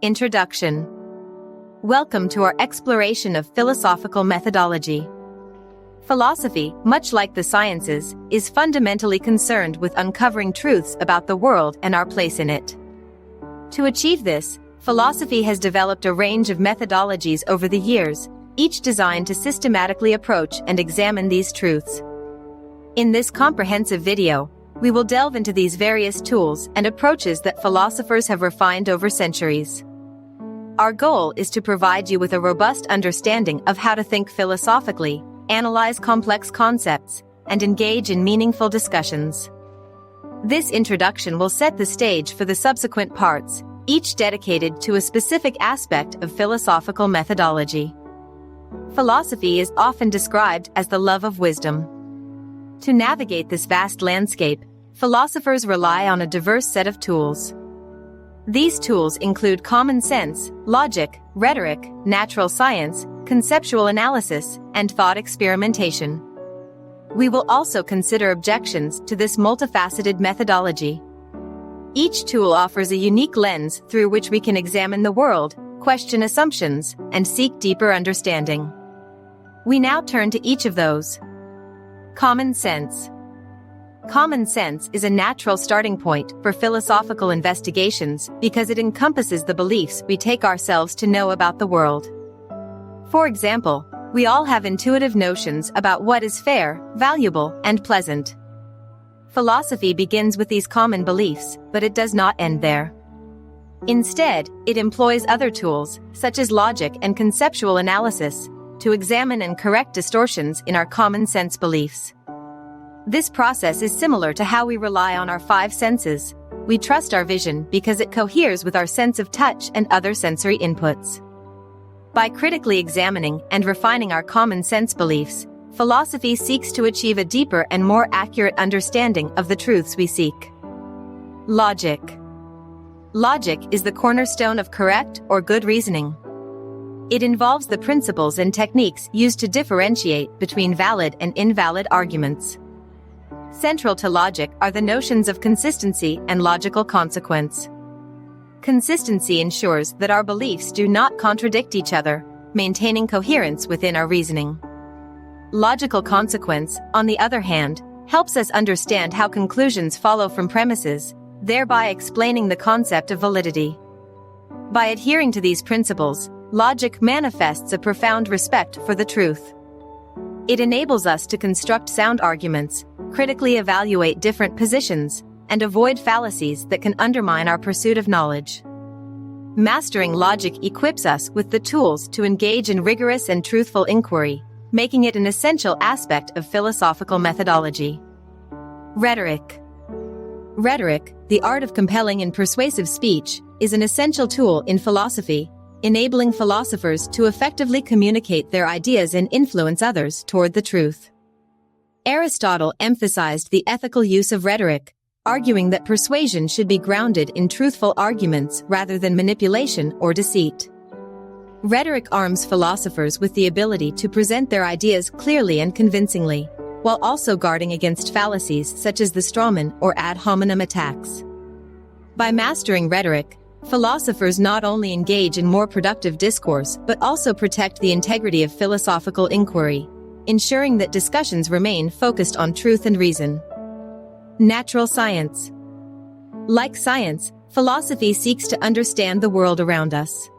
Introduction. Welcome to our exploration of philosophical methodology. Philosophy, much like the sciences, is fundamentally concerned with uncovering truths about the world and our place in it. To achieve this, philosophy has developed a range of methodologies over the years, each designed to systematically approach and examine these truths. In this comprehensive video, we will delve into these various tools and approaches that philosophers have refined over centuries. Our goal is to provide you with a robust understanding of how to think philosophically, analyze complex concepts, and engage in meaningful discussions. This introduction will set the stage for the subsequent parts, each dedicated to a specific aspect of philosophical methodology. Philosophy is often described as the love of wisdom. To navigate this vast landscape, philosophers rely on a diverse set of tools. These tools include common sense, logic, rhetoric, natural science, conceptual analysis, and thought experimentation. We will also consider objections to this multifaceted methodology. Each tool offers a unique lens through which we can examine the world, question assumptions, and seek deeper understanding. We now turn to each of those. Common sense. Common sense is a natural starting point for philosophical investigations because it encompasses the beliefs we take ourselves to know about the world. For example, we all have intuitive notions about what is fair, valuable, and pleasant. Philosophy begins with these common beliefs, but it does not end there. Instead, it employs other tools, such as logic and conceptual analysis, to examine and correct distortions in our common sense beliefs. This process is similar to how we rely on our five senses. We trust our vision because it coheres with our sense of touch and other sensory inputs. By critically examining and refining our common sense beliefs, philosophy seeks to achieve a deeper and more accurate understanding of the truths we seek. Logic. Logic is the cornerstone of correct or good reasoning. It involves the principles and techniques used to differentiate between valid and invalid arguments. Central to logic are the notions of consistency and logical consequence. Consistency ensures that our beliefs do not contradict each other, maintaining coherence within our reasoning. Logical consequence, on the other hand, helps us understand how conclusions follow from premises, thereby explaining the concept of validity. By adhering to these principles, logic manifests a profound respect for the truth. It enables us to construct sound arguments, critically evaluate different positions, and avoid fallacies that can undermine our pursuit of knowledge. Mastering logic equips us with the tools to engage in rigorous and truthful inquiry, making it an essential aspect of philosophical methodology. Rhetoric. Rhetoric, the art of compelling and persuasive speech, is an essential tool in philosophy, enabling philosophers to effectively communicate their ideas and influence others toward the truth. Aristotle emphasized the ethical use of rhetoric, arguing that persuasion should be grounded in truthful arguments rather than manipulation or deceit. Rhetoric arms philosophers with the ability to present their ideas clearly and convincingly, while also guarding against fallacies such as the strawman or ad hominem attacks. By mastering rhetoric, philosophers not only engage in more productive discourse but also protect the integrity of philosophical inquiry, ensuring that discussions remain focused on truth and reason. Natural science. Like science, philosophy seeks to understand the world around us.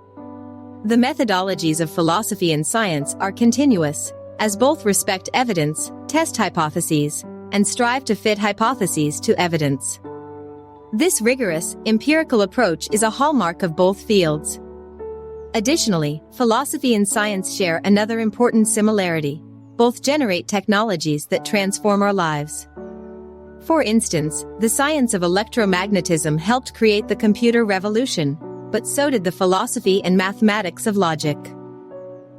The methodologies of philosophy and science are continuous, as both respect evidence, test hypotheses, and strive to fit hypotheses to evidence. This rigorous, empirical approach is a hallmark of both fields. Additionally, philosophy and science share another important similarity. Both generate technologies that transform our lives. For instance, the science of electromagnetism helped create the computer revolution, but so did the philosophy and mathematics of logic.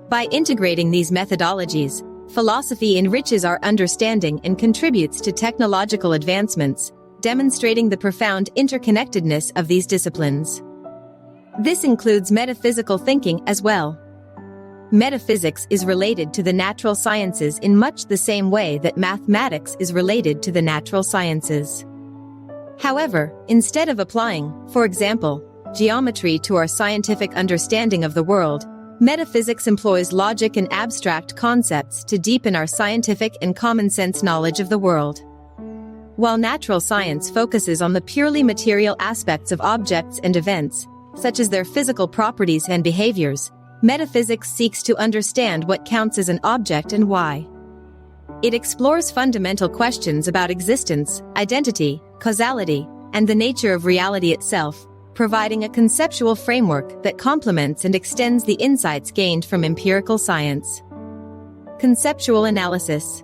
By integrating these methodologies, philosophy enriches our understanding and contributes to technological advancements, demonstrating the profound interconnectedness of these disciplines. This includes metaphysical thinking as well. Metaphysics is related to the natural sciences in much the same way that mathematics is related to the natural sciences. However, instead of applying, for example, geometry to our scientific understanding of the world, metaphysics employs logic and abstract concepts to deepen our scientific and common-sense knowledge of the world. While natural science focuses on the purely material aspects of objects and events, such as their physical properties and behaviors, metaphysics seeks to understand what counts as an object and why. It explores fundamental questions about existence, identity, causality, and the nature of reality itself, providing a conceptual framework that complements and extends the insights gained from empirical science. Conceptual analysis.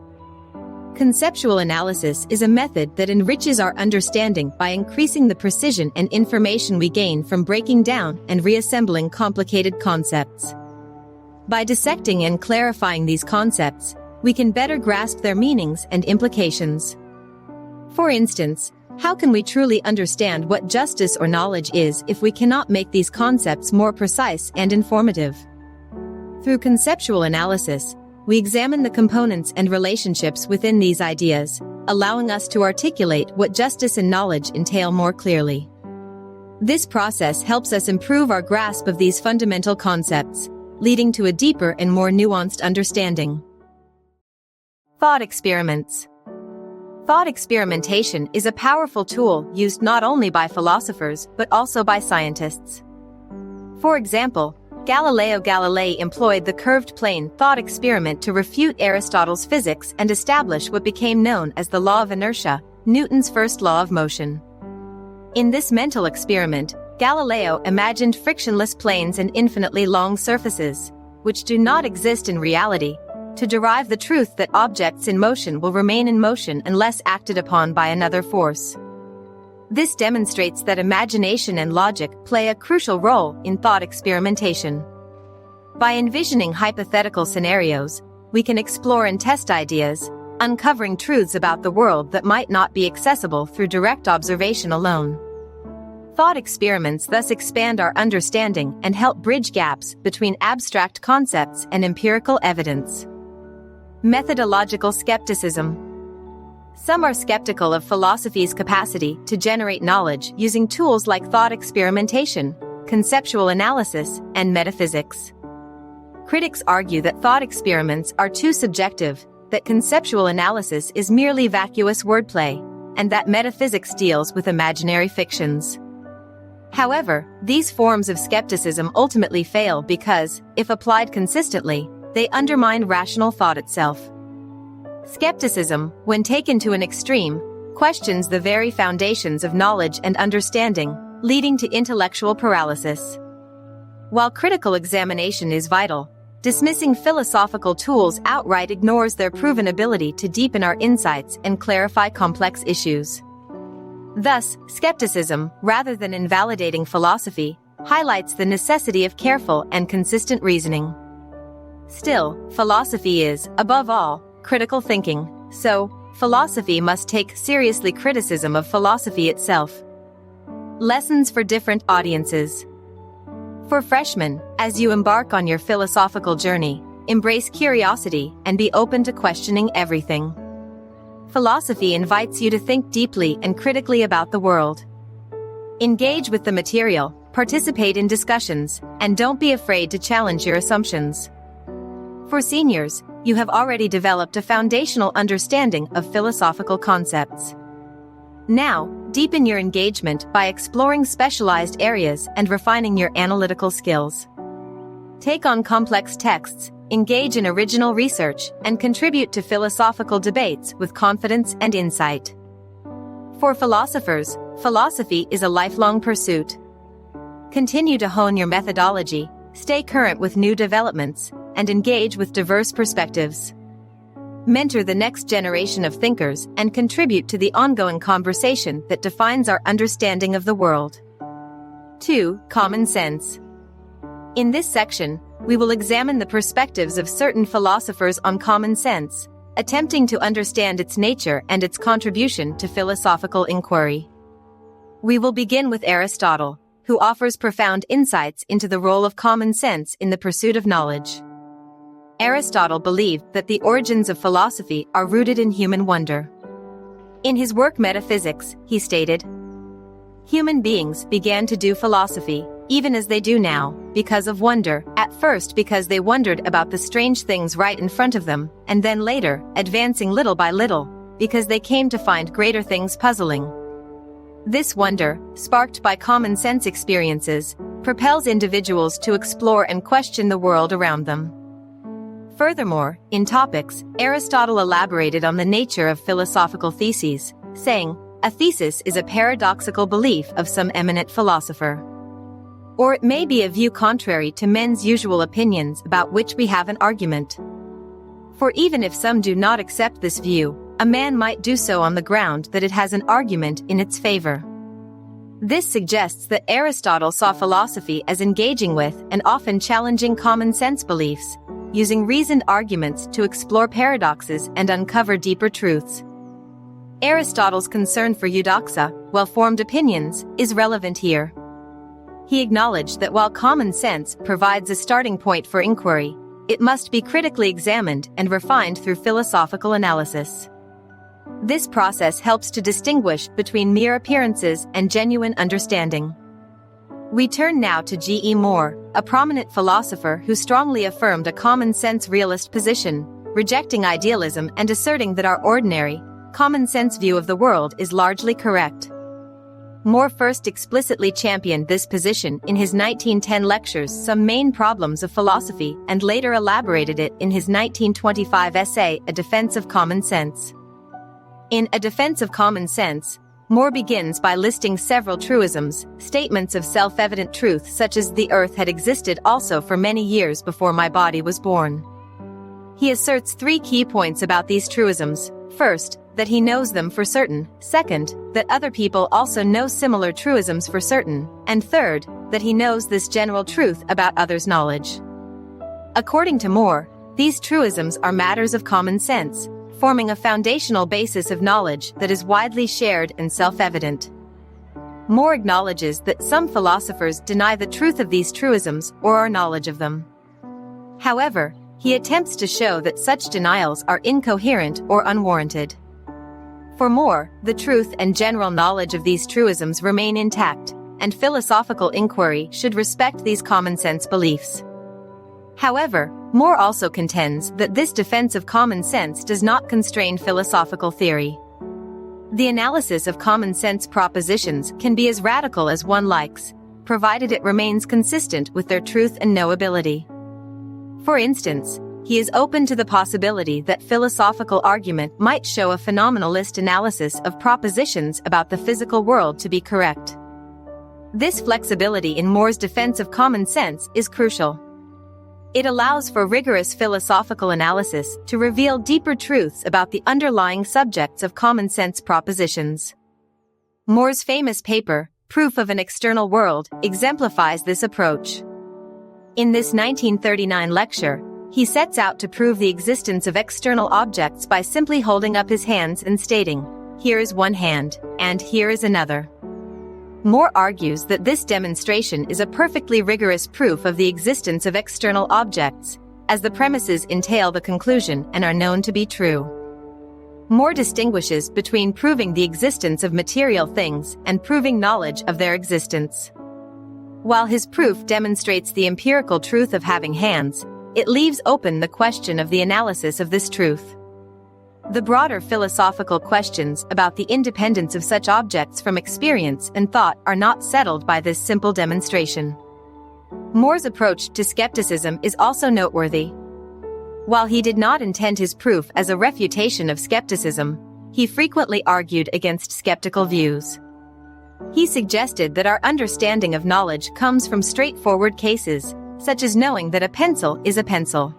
Conceptual analysis is a method that enriches our understanding by increasing the precision and information we gain from breaking down and reassembling complicated concepts. By dissecting and clarifying these concepts, we can better grasp their meanings and implications. For instance, how can we truly understand what justice or knowledge is if we cannot make these concepts more precise and informative? Through conceptual analysis, we examine the components and relationships within these ideas, allowing us to articulate what justice and knowledge entail more clearly. This process helps us improve our grasp of these fundamental concepts, leading to a deeper and more nuanced understanding. Thought experiments. Thought experimentation is a powerful tool used not only by philosophers but also by scientists. For example, Galileo Galilei employed the curved plane thought experiment to refute Aristotle's physics and establish what became known as the law of inertia, Newton's first law of motion. In this mental experiment, Galileo imagined frictionless planes and infinitely long surfaces, which do not exist in reality, to derive the truth that objects in motion will remain in motion unless acted upon by another force. This demonstrates that imagination and logic play a crucial role in thought experimentation. By envisioning hypothetical scenarios, we can explore and test ideas, uncovering truths about the world that might not be accessible through direct observation alone. Thought experiments thus expand our understanding and help bridge gaps between abstract concepts and empirical evidence. Methodological skepticism. Some are skeptical of philosophy's capacity to generate knowledge using tools like thought experimentation, conceptual analysis, and metaphysics. Critics argue that thought experiments are too subjective, that conceptual analysis is merely vacuous wordplay, and that metaphysics deals with imaginary fictions. However, these forms of skepticism ultimately fail because, if applied consistently, they undermine rational thought itself. Skepticism, when taken to an extreme, questions the very foundations of knowledge and understanding, leading to intellectual paralysis. While critical examination is vital, dismissing philosophical tools outright ignores their proven ability to deepen our insights and clarify complex issues. Thus, skepticism, rather than invalidating philosophy, highlights the necessity of careful and consistent reasoning. Still, philosophy is, above all, critical thinking, so, philosophy must take seriously criticism of philosophy itself. Lessons for different audiences. For freshmen, as you embark on your philosophical journey, embrace curiosity and be open to questioning everything. Philosophy invites you to think deeply and critically about the world. Engage with the material, participate in discussions, and don't be afraid to challenge your assumptions. For seniors, you have already developed a foundational understanding of philosophical concepts. Now, deepen your engagement by exploring specialized areas and refining your analytical skills. Take on complex texts, engage in original research, and contribute to philosophical debates with confidence and insight. For philosophers, philosophy is a lifelong pursuit. Continue to hone your methodology, stay current with new developments, and engage with diverse perspectives. Mentor the next generation of thinkers and contribute to the ongoing conversation that defines our understanding of the world. 2. Common sense. In this section, we will examine the perspectives of certain philosophers on common sense, attempting to understand its nature and its contribution to philosophical inquiry. We will begin with Aristotle, who offers profound insights into the role of common sense in the pursuit of knowledge. Aristotle believed that the origins of philosophy are rooted in human wonder. In his work Metaphysics, he stated, Human beings began to do philosophy, even as they do now, because of wonder, at first because they wondered about the strange things right in front of them, and then later, advancing little by little, because they came to find greater things puzzling. This wonder, sparked by common sense experiences, propels individuals to explore and question the world around them. Furthermore, in Topics, Aristotle elaborated on the nature of philosophical theses, saying, "A thesis is a paradoxical belief of some eminent philosopher. Or it may be a view contrary to men's usual opinions about which we have an argument. For even if some do not accept this view, a man might do so on the ground that it has an argument in its favor." This suggests that Aristotle saw philosophy as engaging with and often challenging common sense beliefs, using reasoned arguments to explore paradoxes and uncover deeper truths. Aristotle's concern for eudoxa, well-formed opinions, is relevant here. He acknowledged that while common sense provides a starting point for inquiry, it must be critically examined and refined through philosophical analysis. This process helps to distinguish between mere appearances and genuine understanding. We turn now to G.E. Moore, a prominent philosopher who strongly affirmed a common-sense realist position, rejecting idealism and asserting that our ordinary, common-sense view of the world is largely correct. Moore first explicitly championed this position in his 1910 lectures Some Main Problems of Philosophy and later elaborated it in his 1925 essay A Defense of Common Sense. In A Defense of Common Sense, Moore begins by listing several truisms, statements of self-evident truth such as the earth had existed also for many years before my body was born. He asserts three key points about these truisms. First, that he knows them for certain. Second, that other people also know similar truisms for certain. And third, that he knows this general truth about others' knowledge. According to Moore, these truisms are matters of common sense, forming a foundational basis of knowledge that is widely shared and self-evident. Moore acknowledges that some philosophers deny the truth of these truisms or our knowledge of them. However, he attempts to show that such denials are incoherent or unwarranted. For Moore, the truth and general knowledge of these truisms remain intact, and philosophical inquiry should respect these common-sense beliefs. However, Moore also contends that this defense of common sense does not constrain philosophical theory. The analysis of common sense propositions can be as radical as one likes, provided it remains consistent with their truth and knowability. For instance, he is open to the possibility that philosophical argument might show a phenomenalist analysis of propositions about the physical world to be correct. This flexibility in Moore's defense of common sense is crucial. It allows for rigorous philosophical analysis to reveal deeper truths about the underlying subjects of common sense propositions. Moore's famous paper, Proof of an External World, exemplifies this approach. In this 1939 lecture, he sets out to prove the existence of external objects by simply holding up his hands and stating, "Here is one hand, and here is another." Moore argues that this demonstration is a perfectly rigorous proof of the existence of external objects, as the premises entail the conclusion and are known to be true. Moore distinguishes between proving the existence of material things and proving knowledge of their existence. While his proof demonstrates the empirical truth of having hands, it leaves open the question of the analysis of this truth. The broader philosophical questions about the independence of such objects from experience and thought are not settled by this simple demonstration. Moore's approach to skepticism is also noteworthy. While he did not intend his proof as a refutation of skepticism, he frequently argued against skeptical views. He suggested that our understanding of knowledge comes from straightforward cases, such as knowing that a pencil is a pencil.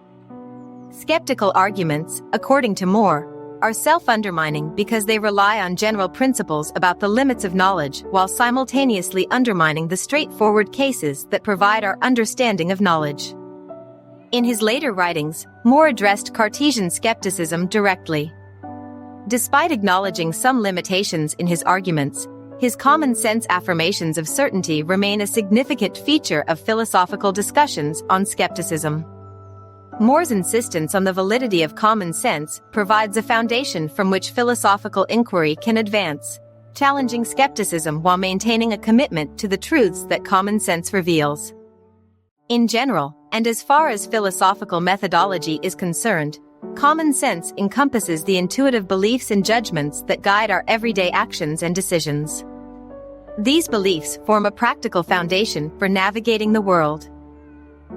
Skeptical arguments, according to Moore, are self-undermining because they rely on general principles about the limits of knowledge while simultaneously undermining the straightforward cases that provide our understanding of knowledge. In his later writings, Moore addressed Cartesian skepticism directly. Despite acknowledging some limitations in his arguments, his common-sense affirmations of certainty remain a significant feature of philosophical discussions on skepticism. Moore's insistence on the validity of common sense provides a foundation from which philosophical inquiry can advance, challenging skepticism while maintaining a commitment to the truths that common sense reveals. In general, and as far as philosophical methodology is concerned, common sense encompasses the intuitive beliefs and judgments that guide our everyday actions and decisions. These beliefs form a practical foundation for navigating the world.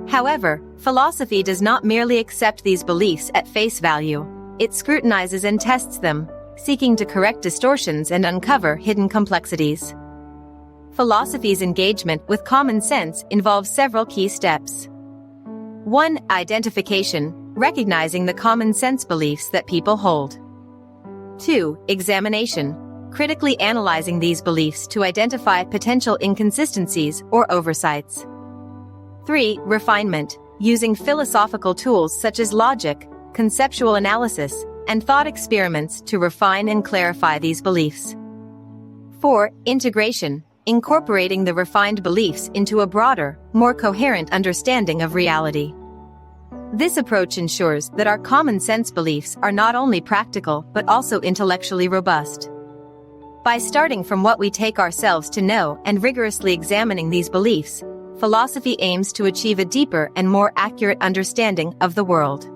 However, philosophy does not merely accept these beliefs at face value. It scrutinizes and tests them, seeking to correct distortions and uncover hidden complexities. Philosophy's engagement with common sense involves several key steps. 1. Identification, recognizing the common sense beliefs that people hold. 2. Examination, critically analyzing these beliefs to identify potential inconsistencies or oversights. 3. Refinement, using philosophical tools such as logic, conceptual analysis, and thought experiments to refine and clarify these beliefs. 4. Integration, incorporating the refined beliefs into a broader, more coherent understanding of reality. This approach ensures that our common sense beliefs are not only practical but also intellectually robust. By starting from what we take ourselves to know and rigorously examining these beliefs, philosophy aims to achieve a deeper and more accurate understanding of the world.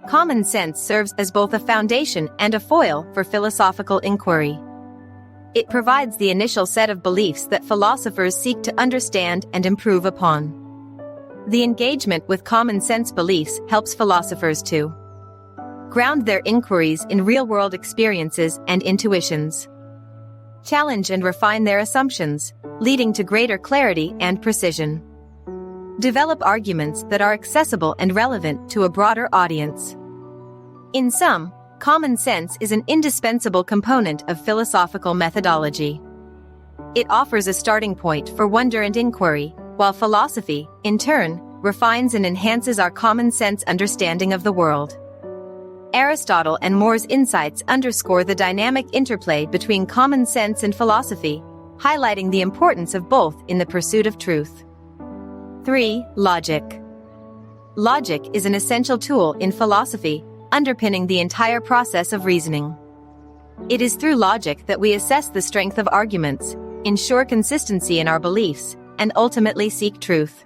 Common sense serves as both a foundation and a foil for philosophical inquiry. It provides the initial set of beliefs that philosophers seek to understand and improve upon. The engagement with common sense beliefs helps philosophers to ground their inquiries in real-world experiences and intuitions, challenge and refine their assumptions, leading to greater clarity and precision, develop arguments that are accessible and relevant to a broader audience. In sum, common sense is an indispensable component of philosophical methodology. It offers a starting point for wonder and inquiry, while philosophy, in turn, refines and enhances our common sense understanding of the world. Aristotle and More's insights underscore the dynamic interplay between common sense and philosophy, highlighting the importance of both in the pursuit of truth. 3. Logic. Logic is an essential tool in philosophy, underpinning the entire process of reasoning. It is through logic that we assess the strength of arguments, ensure consistency in our beliefs, and ultimately seek truth.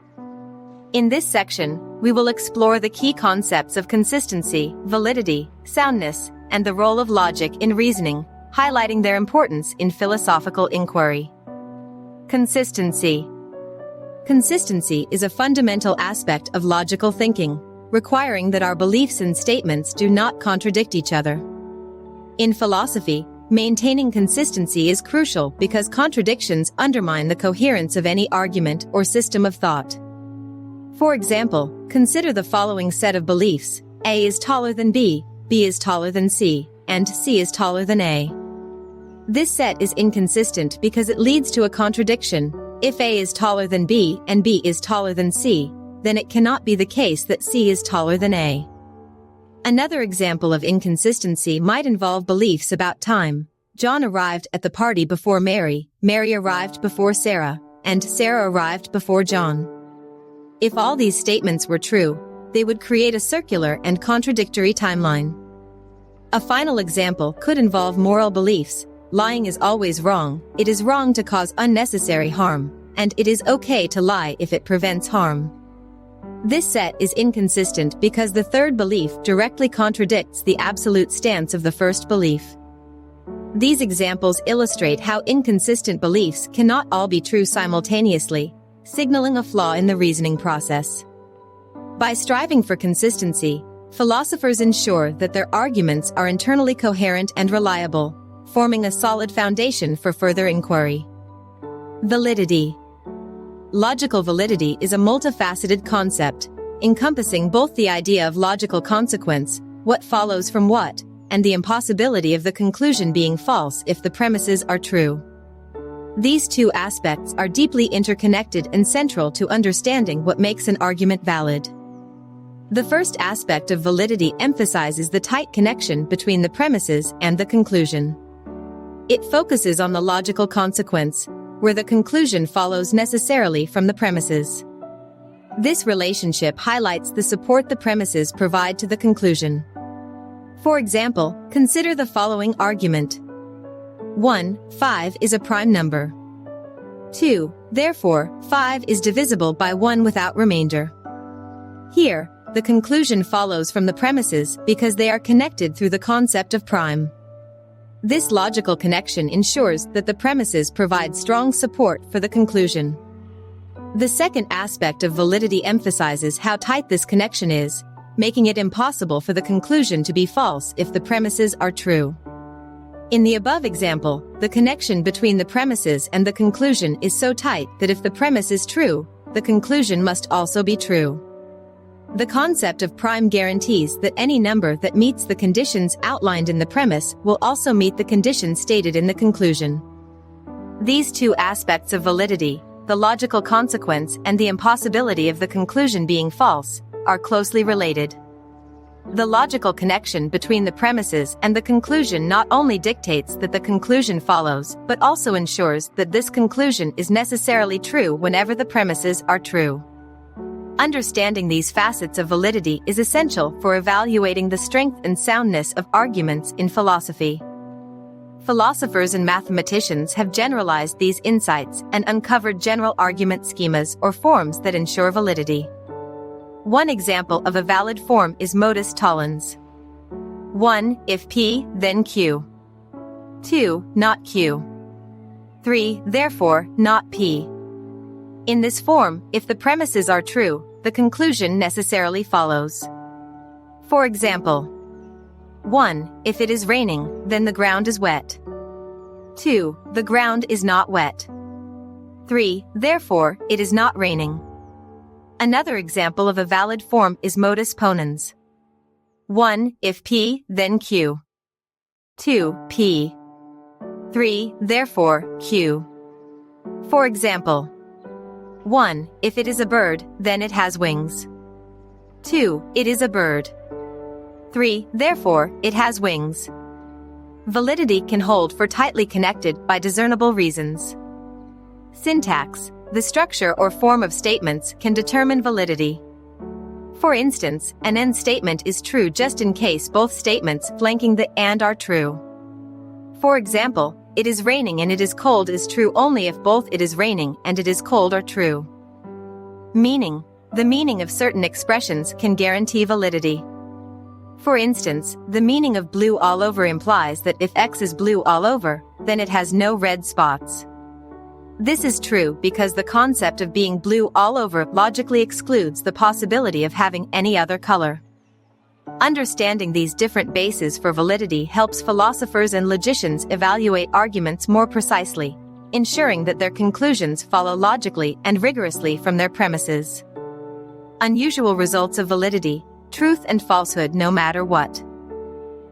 In this section, we will explore the key concepts of consistency, validity, soundness, and the role of logic in reasoning, highlighting their importance in philosophical inquiry. Consistency. Consistency is a fundamental aspect of logical thinking, requiring that our beliefs and statements do not contradict each other. In philosophy, maintaining consistency is crucial because contradictions undermine the coherence of any argument or system of thought. For example, consider the following set of beliefs: A is taller than B is taller than C, and C is taller than A. This set is inconsistent because it leads to a contradiction. If A is taller than B and B is taller than C, then it cannot be the case that C is taller than A. Another example of inconsistency might involve beliefs about time. John arrived at the party before Mary, Mary arrived before Sarah, and Sarah arrived before John. If all these statements were true, they would create a circular and contradictory timeline. A final example could involve moral beliefs. Lying is always wrong, it is wrong to cause unnecessary harm, and it is okay to lie if it prevents harm. This set is inconsistent because the third belief directly contradicts the absolute stance of the first belief. These examples illustrate how inconsistent beliefs cannot all be true simultaneously, signaling a flaw in the reasoning process. By striving for consistency, philosophers ensure that their arguments are internally coherent and reliable, forming a solid foundation for further inquiry. Validity. Logical validity is a multifaceted concept, encompassing both the idea of logical consequence, what follows from what, and the impossibility of the conclusion being false if the premises are true. These two aspects are deeply interconnected and central to understanding what makes an argument valid. The first aspect of validity emphasizes the tight connection between the premises and the conclusion. It focuses on the logical consequence, where the conclusion follows necessarily from the premises. This relationship highlights the support the premises provide to the conclusion. For example, consider the following argument. 1, 5 is a prime number. 2, therefore, 5 is divisible by 1 without remainder. Here, the conclusion follows from the premises because they are connected through the concept of prime. This logical connection ensures that the premises provide strong support for the conclusion. The second aspect of validity emphasizes how tight this connection is, making it impossible for the conclusion to be false if the premises are true. In the above example, the connection between the premises and the conclusion is so tight that if the premise is true, the conclusion must also be true. The concept of prime guarantees that any number that meets the conditions outlined in the premise will also meet the conditions stated in the conclusion. These two aspects of validity, the logical consequence and the impossibility of the conclusion being false, are closely related. The logical connection between the premises and the conclusion not only dictates that the conclusion follows, but also ensures that this conclusion is necessarily true whenever the premises are true. Understanding these facets of validity is essential for evaluating the strength and soundness of arguments in philosophy. Philosophers and mathematicians have generalized these insights and uncovered general argument schemas or forms that ensure validity. One example of a valid form is modus tollens. 1. If P, then Q. 2. Not Q. 3. Therefore, not P. In this form, if the premises are true, the conclusion necessarily follows. For example, 1. If it is raining, then the ground is wet. 2. The ground is not wet. 3. Therefore, it is not raining. Another example of a valid form is modus ponens. 1. If P, then Q. 2. P. 3. Therefore, Q. For example, 1. If it is a bird, then it has wings. 2. It is a bird. 3. Therefore, it has wings. Validity can hold for tightly connected by discernible reasons. Syntax, the structure or form of statements, can determine validity. For instance, an and statement is true just in case both statements flanking the and are true. For example, it is raining and it is cold is true only if both it is raining and it is cold are true. Meaning, the meaning of certain expressions can guarantee validity. For instance, the meaning of blue all over implies that if X is blue all over, then it has no red spots. This is true because the concept of being blue all over logically excludes the possibility of having any other color. Understanding these different bases for validity helps philosophers and logicians evaluate arguments more precisely, ensuring that their conclusions follow logically and rigorously from their premises. Unusual results of validity, truth and falsehood no matter what.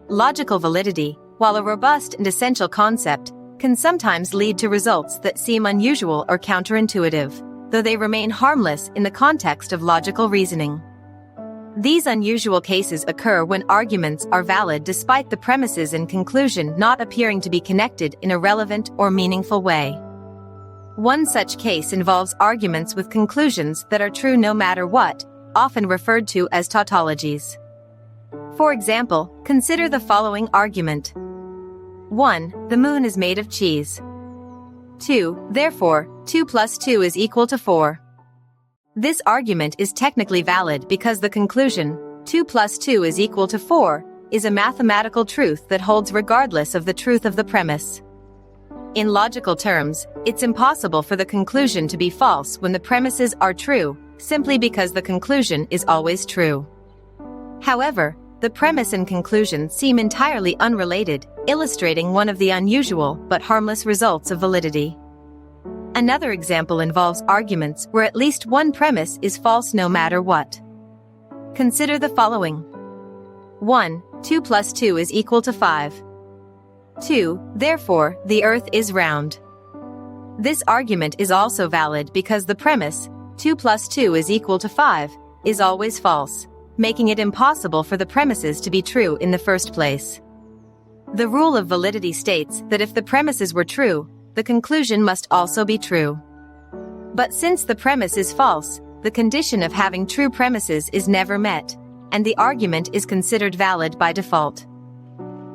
Logical validity, while a robust and essential concept, can sometimes lead to results that seem unusual or counterintuitive, though they remain harmless in the context of logical reasoning. These unusual cases occur when arguments are valid despite the premises and conclusion not appearing to be connected in a relevant or meaningful way. One such case involves arguments with conclusions that are true no matter what, often referred to as tautologies. For example, consider the following argument. 1. The moon is made of cheese. 2. Therefore, 2 plus 2 is equal to 4. This argument is technically valid because the conclusion, 2 plus 2 is equal to 4, is a mathematical truth that holds regardless of the truth of the premise. In logical terms, it's impossible for the conclusion to be false when the premises are true, simply because the conclusion is always true. However, the premise and conclusion seem entirely unrelated, illustrating one of the unusual but harmless results of validity. Another example involves arguments where at least one premise is false no matter what. Consider the following. 1. 2 plus 2 is equal to 5. 2. Therefore, the earth is round. This argument is also valid because the premise, 2 plus 2 is equal to 5, is always false, making it impossible for the premises to be true in the first place. The rule of validity states that if the premises were true, the conclusion must also be true. But since the premise is false, the condition of having true premises is never met, and the argument is considered valid by default.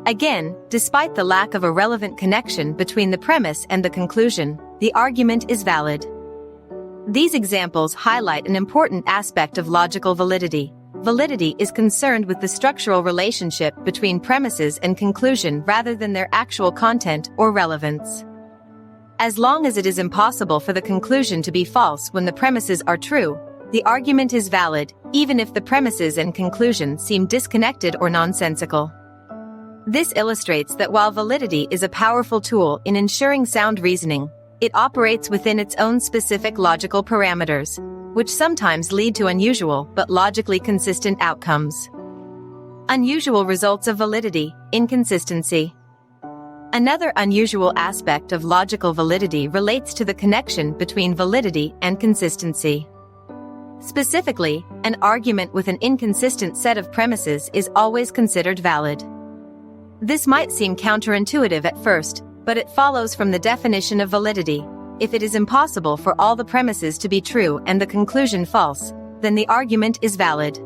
Again, despite the lack of a relevant connection between the premise and the conclusion, the argument is valid. These examples highlight an important aspect of logical validity. Validity is concerned with the structural relationship between premises and conclusion rather than their actual content or relevance. As long as it is impossible for the conclusion to be false when the premises are true, the argument is valid, even if the premises and conclusion seem disconnected or nonsensical. This illustrates that while validity is a powerful tool in ensuring sound reasoning, it operates within its own specific logical parameters, which sometimes lead to unusual but logically consistent outcomes. Unusual results of validity: inconsistency. Another unusual aspect of logical validity relates to the connection between validity and consistency. Specifically, an argument with an inconsistent set of premises is always considered valid. This might seem counterintuitive at first, but it follows from the definition of validity. If it is impossible for all the premises to be true and the conclusion false, then the argument is valid.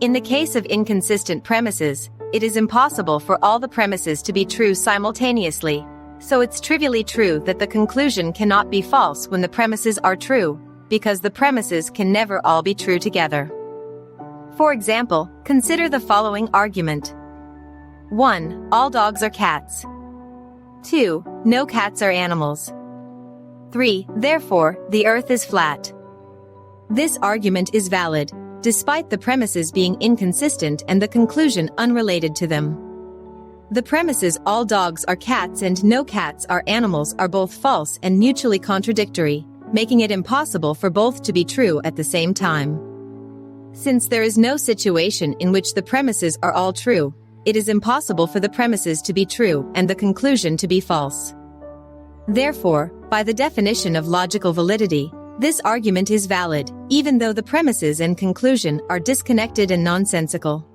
In the case of inconsistent premises, it is impossible for all the premises to be true simultaneously, so it's trivially true that the conclusion cannot be false when the premises are true, because the premises can never all be true together. For example, consider the following argument. 1. All dogs are cats. 2. No cats are animals. 3. Therefore, the earth is flat. This argument is valid, despite the premises being inconsistent and the conclusion unrelated to them. The premises all dogs are cats and no cats are animals are both false and mutually contradictory, making it impossible for both to be true at the same time. Since there is no situation in which the premises are all true, it is impossible for the premises to be true and the conclusion to be false. Therefore, by the definition of logical validity, this argument is valid, even though the premises and conclusion are disconnected and nonsensical.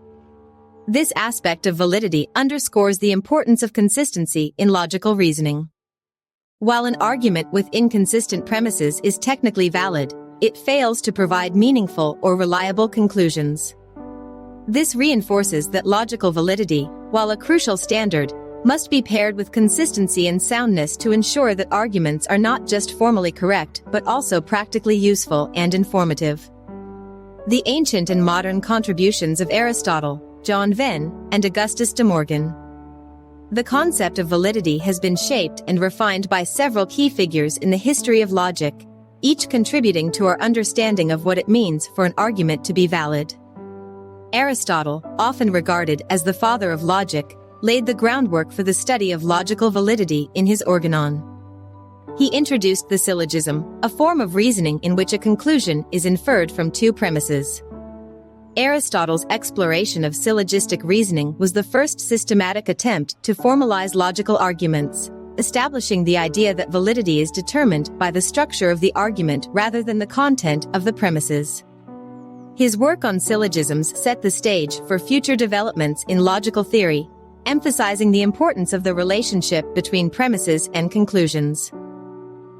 This aspect of validity underscores the importance of consistency in logical reasoning. While an argument with inconsistent premises is technically valid, it fails to provide meaningful or reliable conclusions. This reinforces that logical validity, while a crucial standard, must be paired with consistency and soundness to ensure that arguments are not just formally correct but also practically useful and informative. The ancient and modern contributions of Aristotle, John Venn, and Augustus de Morgan. The concept of validity has been shaped and refined by several key figures in the history of logic, each contributing to our understanding of what it means for an argument to be valid. Aristotle, often regarded as the father of logic, laid the groundwork for the study of logical validity in his Organon. He introduced the syllogism, a form of reasoning in which a conclusion is inferred from two premises. Aristotle's exploration of syllogistic reasoning was the first systematic attempt to formalize logical arguments, establishing the idea that validity is determined by the structure of the argument rather than the content of the premises. His work on syllogisms set the stage for future developments in logical theory, emphasizing the importance of the relationship between premises and conclusions.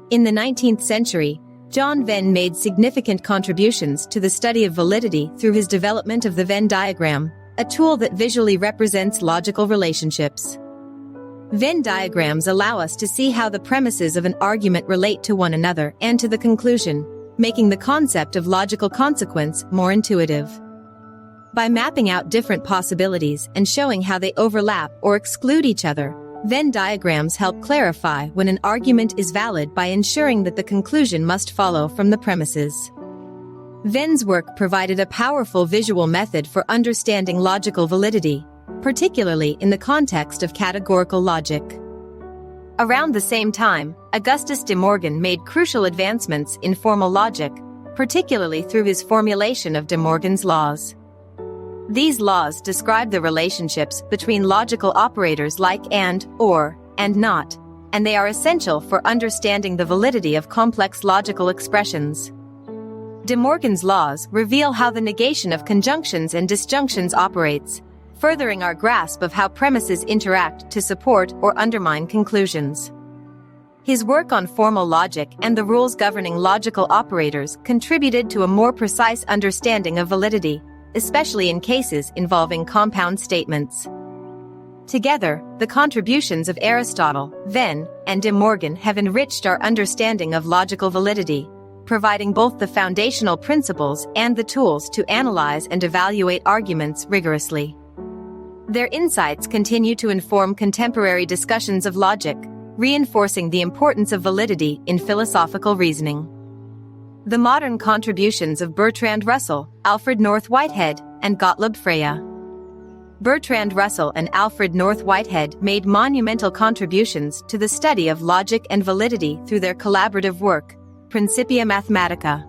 In the 19th century, John Venn made significant contributions to the study of validity through his development of the Venn diagram, a tool that visually represents logical relationships. Venn diagrams allow us to see how the premises of an argument relate to one another and to the conclusion, making the concept of logical consequence more intuitive. By mapping out different possibilities and showing how they overlap or exclude each other, Venn diagrams help clarify when an argument is valid by ensuring that the conclusion must follow from the premises. Venn's work provided a powerful visual method for understanding logical validity, particularly in the context of categorical logic. Around the same time, Augustus de Morgan made crucial advancements in formal logic, particularly through his formulation of de Morgan's laws. These laws describe the relationships between logical operators like and, or, and not, and they are essential for understanding the validity of complex logical expressions. De Morgan's laws reveal how the negation of conjunctions and disjunctions operates, furthering our grasp of how premises interact to support or undermine conclusions. His work on formal logic and the rules governing logical operators contributed to a more precise understanding of validity, especially in cases involving compound statements. Together, the contributions of Aristotle, Venn, and De Morgan have enriched our understanding of logical validity, providing both the foundational principles and the tools to analyze and evaluate arguments rigorously. Their insights continue to inform contemporary discussions of logic, reinforcing the importance of validity in philosophical reasoning. The modern contributions of Bertrand Russell, Alfred North Whitehead, and Gottlob Frege. Bertrand Russell and Alfred North Whitehead made monumental contributions to the study of logic and validity through their collaborative work, Principia Mathematica.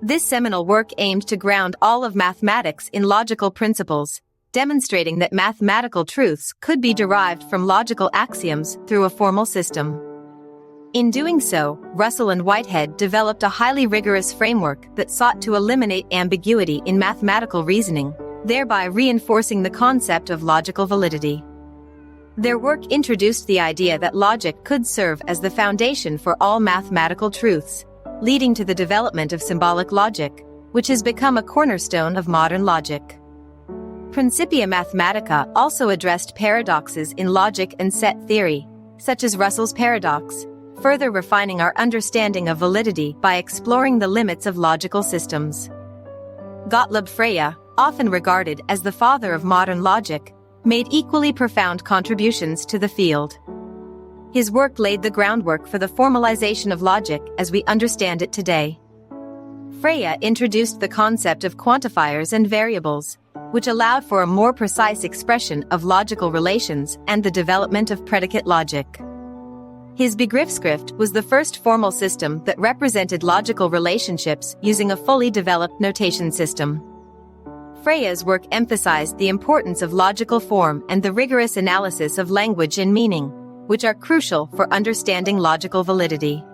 This seminal work aimed to ground all of mathematics in logical principles, demonstrating that mathematical truths could be derived from logical axioms through a formal system. In doing so, Russell and Whitehead developed a highly rigorous framework that sought to eliminate ambiguity in mathematical reasoning, thereby reinforcing the concept of logical validity. Their work introduced the idea that logic could serve as the foundation for all mathematical truths, leading to the development of symbolic logic, which has become a cornerstone of modern logic. Principia Mathematica also addressed paradoxes in logic and set theory, such as Russell's paradox, further refining our understanding of validity by exploring the limits of logical systems. Gottlob Frege, often regarded as the father of modern logic, made equally profound contributions to the field. His work laid the groundwork for the formalization of logic as we understand it today. Frege introduced the concept of quantifiers and variables, which allowed for a more precise expression of logical relations and the development of predicate logic. His Begriffsschrift was the first formal system that represented logical relationships using a fully developed notation system. Frege's work emphasized the importance of logical form and the rigorous analysis of language and meaning, which are crucial for understanding logical validity.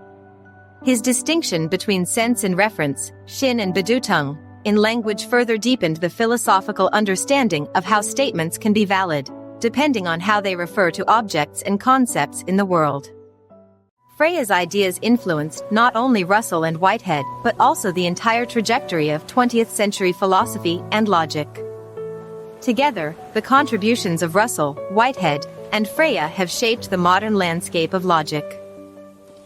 His distinction between sense and reference, Sinn and Bedeutung, in language further deepened the philosophical understanding of how statements can be valid, depending on how they refer to objects and concepts in the world. Frege's ideas influenced not only Russell and Whitehead but also the entire trajectory of 20th century philosophy and logic. Together, the contributions of Russell, Whitehead, and Frege have shaped the modern landscape of logic.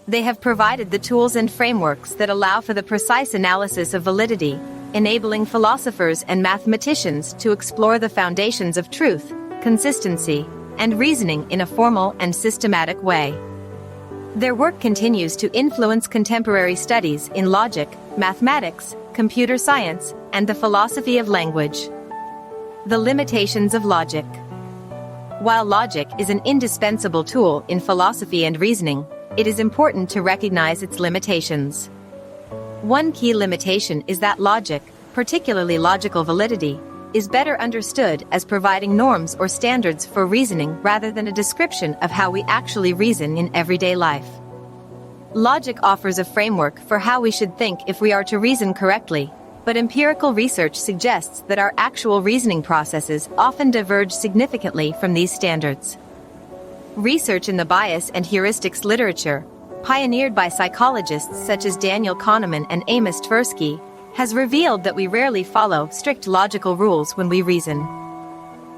They have provided the tools and frameworks that allow for the precise analysis of validity, enabling philosophers and mathematicians to explore the foundations of truth, consistency, and reasoning in a formal and systematic way. Their work continues to influence contemporary studies in logic, mathematics, computer science, and the philosophy of language. The limitations of logic. While logic is an indispensable tool in philosophy and reasoning, it is important to recognize its limitations. One key limitation is that logic, particularly logical validity, is better understood as providing norms or standards for reasoning rather than a description of how we actually reason in everyday life. Logic offers a framework for how we should think if we are to reason correctly, but empirical research suggests that our actual reasoning processes often diverge significantly from these standards. Research in the bias and heuristics literature, pioneered by psychologists such as Daniel Kahneman and Amos Tversky, has revealed that we rarely follow strict logical rules when we reason.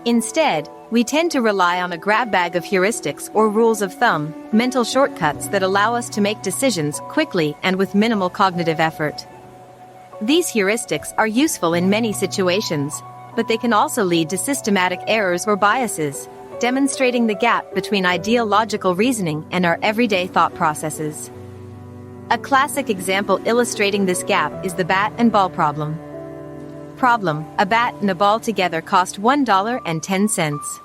Instead, we tend to rely on a grab bag of heuristics or rules of thumb, mental shortcuts that allow us to make decisions quickly and with minimal cognitive effort. These heuristics are useful in many situations, but they can also lead to systematic errors or biases, demonstrating the gap between ideal logical reasoning and our everyday thought processes. A classic example illustrating this gap is the bat and ball problem. Problem: a bat and a ball together cost $1.10.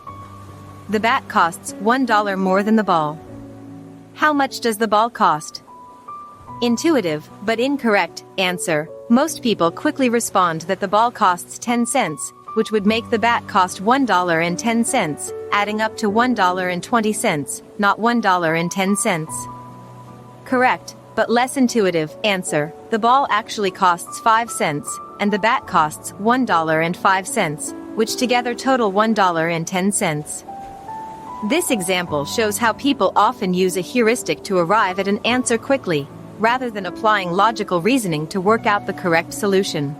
The bat costs $1 more than the ball. How much does the ball cost? Intuitive, but incorrect, answer. Most people quickly respond that the ball costs 10 cents, which would make the bat cost $1.10, adding up to $1.20, not $1.10. Correct, but less intuitive, answer. The ball actually costs 5 cents, and the bat costs $1.05, which together total $1.10. This example shows how people often use a heuristic to arrive at an answer quickly, rather than applying logical reasoning to work out the correct solution.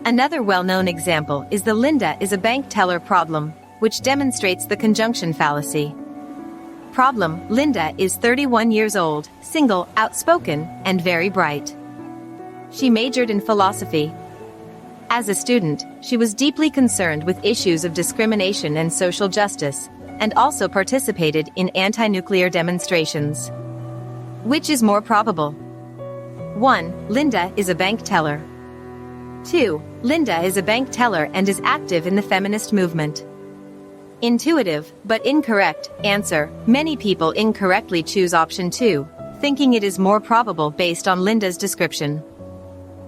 Another well-known example is the Linda is a bank teller problem, which demonstrates the conjunction fallacy. Problem: Linda is 31 years old, single, outspoken, and very bright. She majored in philosophy. As a student, she was deeply concerned with issues of discrimination and social justice, and also participated in anti-nuclear demonstrations. Which is more probable? 1. Linda is a bank teller. 2. Linda is a bank teller and is active in the feminist movement. Intuitive, but incorrect, answer: many people incorrectly choose option 2, thinking it is more probable based on Linda's description.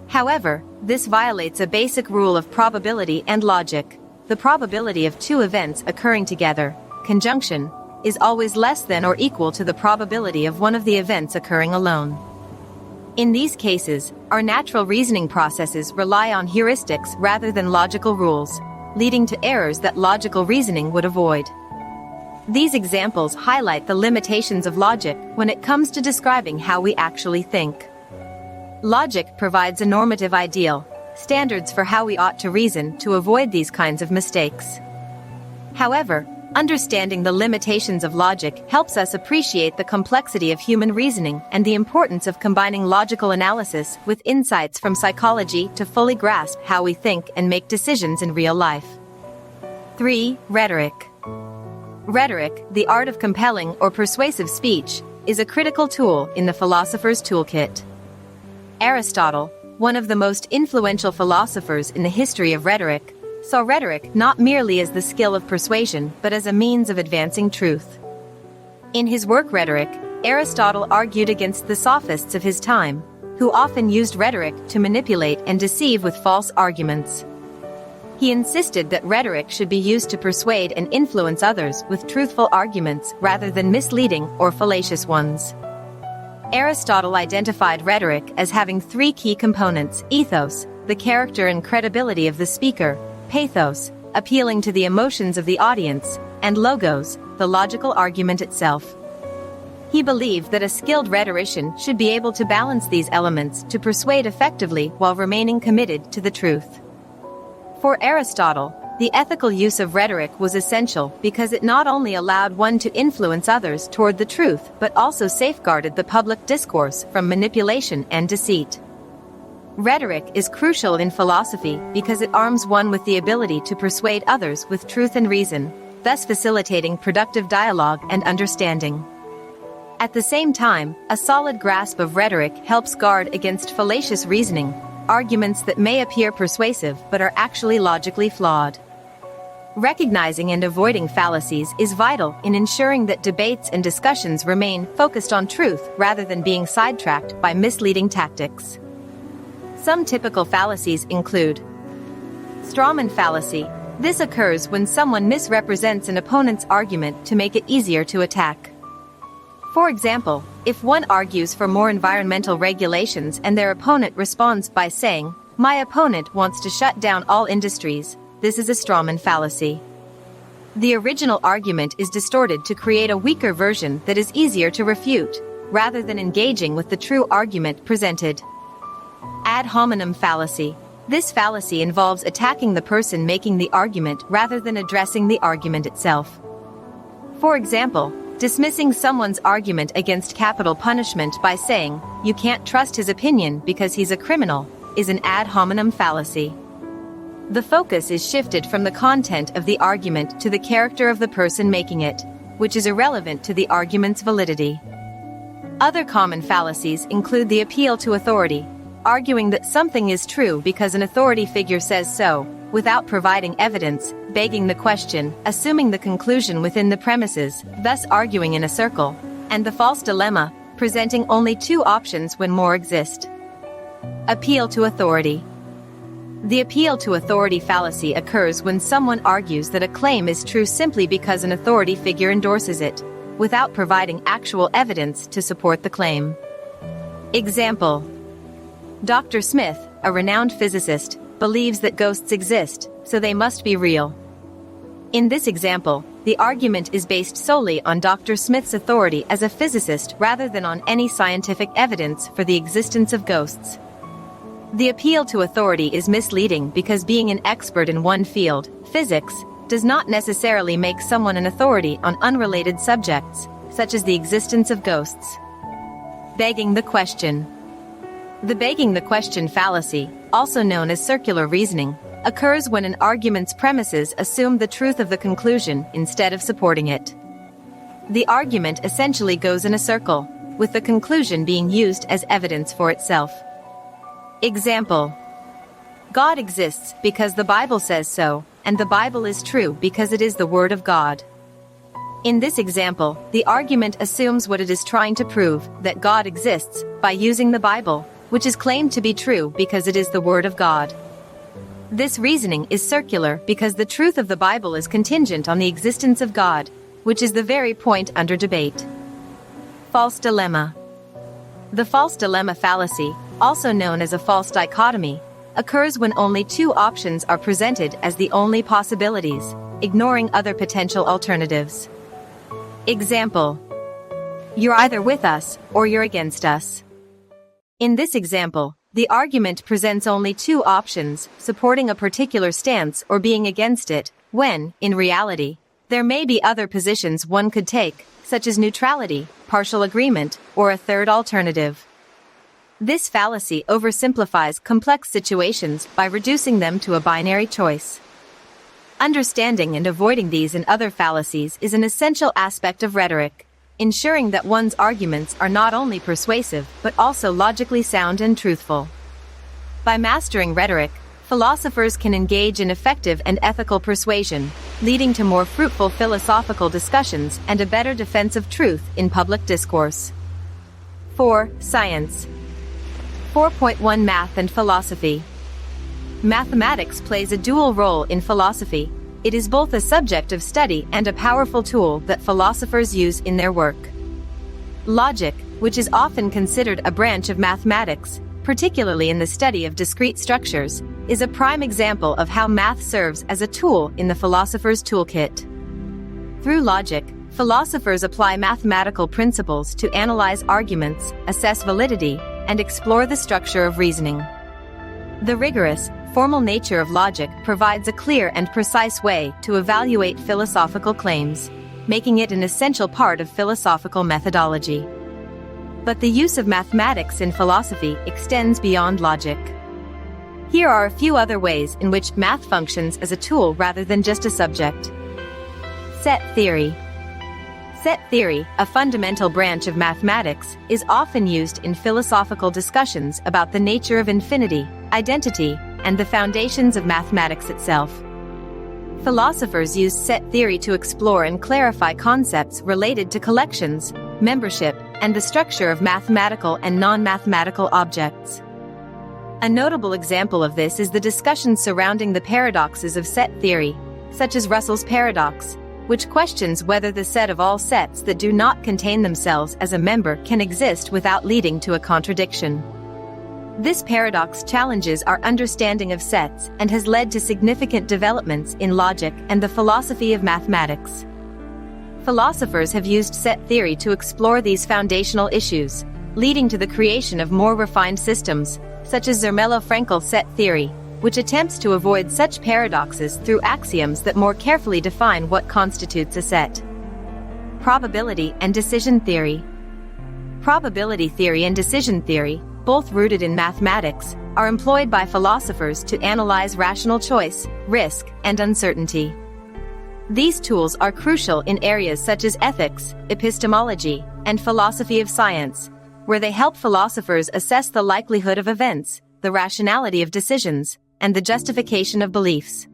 However, this violates a basic rule of probability and logic. The probability of two events occurring together, conjunction, is always less than or equal to the probability of one of the events occurring alone. In these cases, our natural reasoning processes rely on heuristics rather than logical rules, leading to errors that logical reasoning would avoid. These examples highlight the limitations of logic when it comes to describing how we actually think. Logic provides a normative ideal, standards for how we ought to reason to avoid these kinds of mistakes. However, understanding the limitations of logic helps us appreciate the complexity of human reasoning and the importance of combining logical analysis with insights from psychology to fully grasp how we think and make decisions in real life. 3. Rhetoric. Rhetoric, the art of compelling or persuasive speech, is a critical tool in the philosopher's toolkit. Aristotle, one of the most influential philosophers in the history of rhetoric, saw rhetoric not merely as the skill of persuasion but as a means of advancing truth. In his work Rhetoric, Aristotle argued against the sophists of his time, who often used rhetoric to manipulate and deceive with false arguments. He insisted that rhetoric should be used to persuade and influence others with truthful arguments rather than misleading or fallacious ones. Aristotle identified rhetoric as having three key components: ethos, the character and credibility of the speaker; pathos, appealing to the emotions of the audience; and logos, the logical argument itself. He believed that a skilled rhetorician should be able to balance these elements to persuade effectively while remaining committed to the truth. For Aristotle, the ethical use of rhetoric was essential because it not only allowed one to influence others toward the truth but also safeguarded the public discourse from manipulation and deceit. Rhetoric is crucial in philosophy because it arms one with the ability to persuade others with truth and reason, thus facilitating productive dialogue and understanding. At the same time, a solid grasp of rhetoric helps guard against fallacious reasoning, arguments that may appear persuasive but are actually logically flawed. Recognizing and avoiding fallacies is vital in ensuring that debates and discussions remain focused on truth rather than being sidetracked by misleading tactics. Some typical fallacies include strawman fallacy. This occurs when someone misrepresents an opponent's argument to make it easier to attack. For example, if one argues for more environmental regulations and their opponent responds by saying, "My opponent wants to shut down all industries," this is a strawman fallacy. The original argument is distorted to create a weaker version that is easier to refute, rather than engaging with the true argument presented. Ad hominem fallacy. This fallacy involves attacking the person making the argument rather than addressing the argument itself. For example, dismissing someone's argument against capital punishment by saying, "You can't trust his opinion because he's a criminal," is an ad hominem fallacy. The focus is shifted from the content of the argument to the character of the person making it, which is irrelevant to the argument's validity. Other common fallacies include the appeal to authority, arguing that something is true because an authority figure says so, without providing evidence, begging the question, assuming the conclusion within the premises, thus arguing in a circle, and the false dilemma, presenting only two options when more exist. Appeal to authority. The appeal to authority fallacy occurs when someone argues that a claim is true simply because an authority figure endorses it, without providing actual evidence to support the claim. Example: Dr. Smith, a renowned physicist, believes that ghosts exist, so they must be real. In this example, the argument is based solely on Dr. Smith's authority as a physicist rather than on any scientific evidence for the existence of ghosts. The appeal to authority is misleading because being an expert in one field, physics, does not necessarily make someone an authority on unrelated subjects, such as the existence of ghosts. Begging the question. The begging the question fallacy, also known as circular reasoning, occurs when an argument's premises assume the truth of the conclusion instead of supporting it. The argument essentially goes in a circle, with the conclusion being used as evidence for itself. Example: God exists because the Bible says so, and the Bible is true because it is the Word of God. In this example, the argument assumes what it is trying to prove, that God exists, by using the Bible, which is claimed to be true because it is the Word of God. This reasoning is circular because the truth of the Bible is contingent on the existence of God, which is the very point under debate. False dilemma. The false dilemma fallacy, also known as a false dichotomy, occurs when only two options are presented as the only possibilities, ignoring other potential alternatives. Example: you're either with us or you're against us. In this example, the argument presents only two options, supporting a particular stance or being against it, when, in reality, there may be other positions one could take, such as neutrality, partial agreement, or a third alternative. This fallacy oversimplifies complex situations by reducing them to a binary choice. Understanding and avoiding these and other fallacies is an essential aspect of rhetoric, ensuring that one's arguments are not only persuasive but also logically sound and truthful. By mastering rhetoric, philosophers can engage in effective and ethical persuasion, leading to more fruitful philosophical discussions and a better defense of truth in public discourse. 4. Science. 4.1 Math and Philosophy. Mathematics plays a dual role in philosophy. It is both a subject of study and a powerful tool that philosophers use in their work. Logic, which is often considered a branch of mathematics, particularly in the study of discrete structures, is a prime example of how math serves as a tool in the philosopher's toolkit. Through logic, philosophers apply mathematical principles to analyze arguments, assess validity, and explore the structure of reasoning. The rigorous, formal nature of logic provides a clear and precise way to evaluate philosophical claims, making it an essential part of philosophical methodology. But the use of mathematics in philosophy extends beyond logic. Here are a few other ways in which math functions as a tool rather than just a subject. Set theory. Set theory, a fundamental branch of mathematics, is often used in philosophical discussions about the nature of infinity, identity, and the foundations of mathematics itself. Philosophers use set theory to explore and clarify concepts related to collections, membership, and the structure of mathematical and non-mathematical objects. A notable example of this is the discussion surrounding the paradoxes of set theory, such as Russell's paradox, which questions whether the set of all sets that do not contain themselves as a member can exist without leading to a contradiction. This paradox challenges our understanding of sets and has led to significant developments in logic and the philosophy of mathematics. Philosophers have used set theory to explore these foundational issues, leading to the creation of more refined systems, such as Zermelo-Fraenkel set theory, which attempts to avoid such paradoxes through axioms that more carefully define what constitutes a set. Probability and decision theory. Probability theory and decision theory, both rooted in mathematics, are employed by philosophers to analyze rational choice, risk, and uncertainty. These tools are crucial in areas such as ethics, epistemology, and philosophy of science, where they help philosophers assess the likelihood of events, the rationality of decisions, and the justification of beliefs.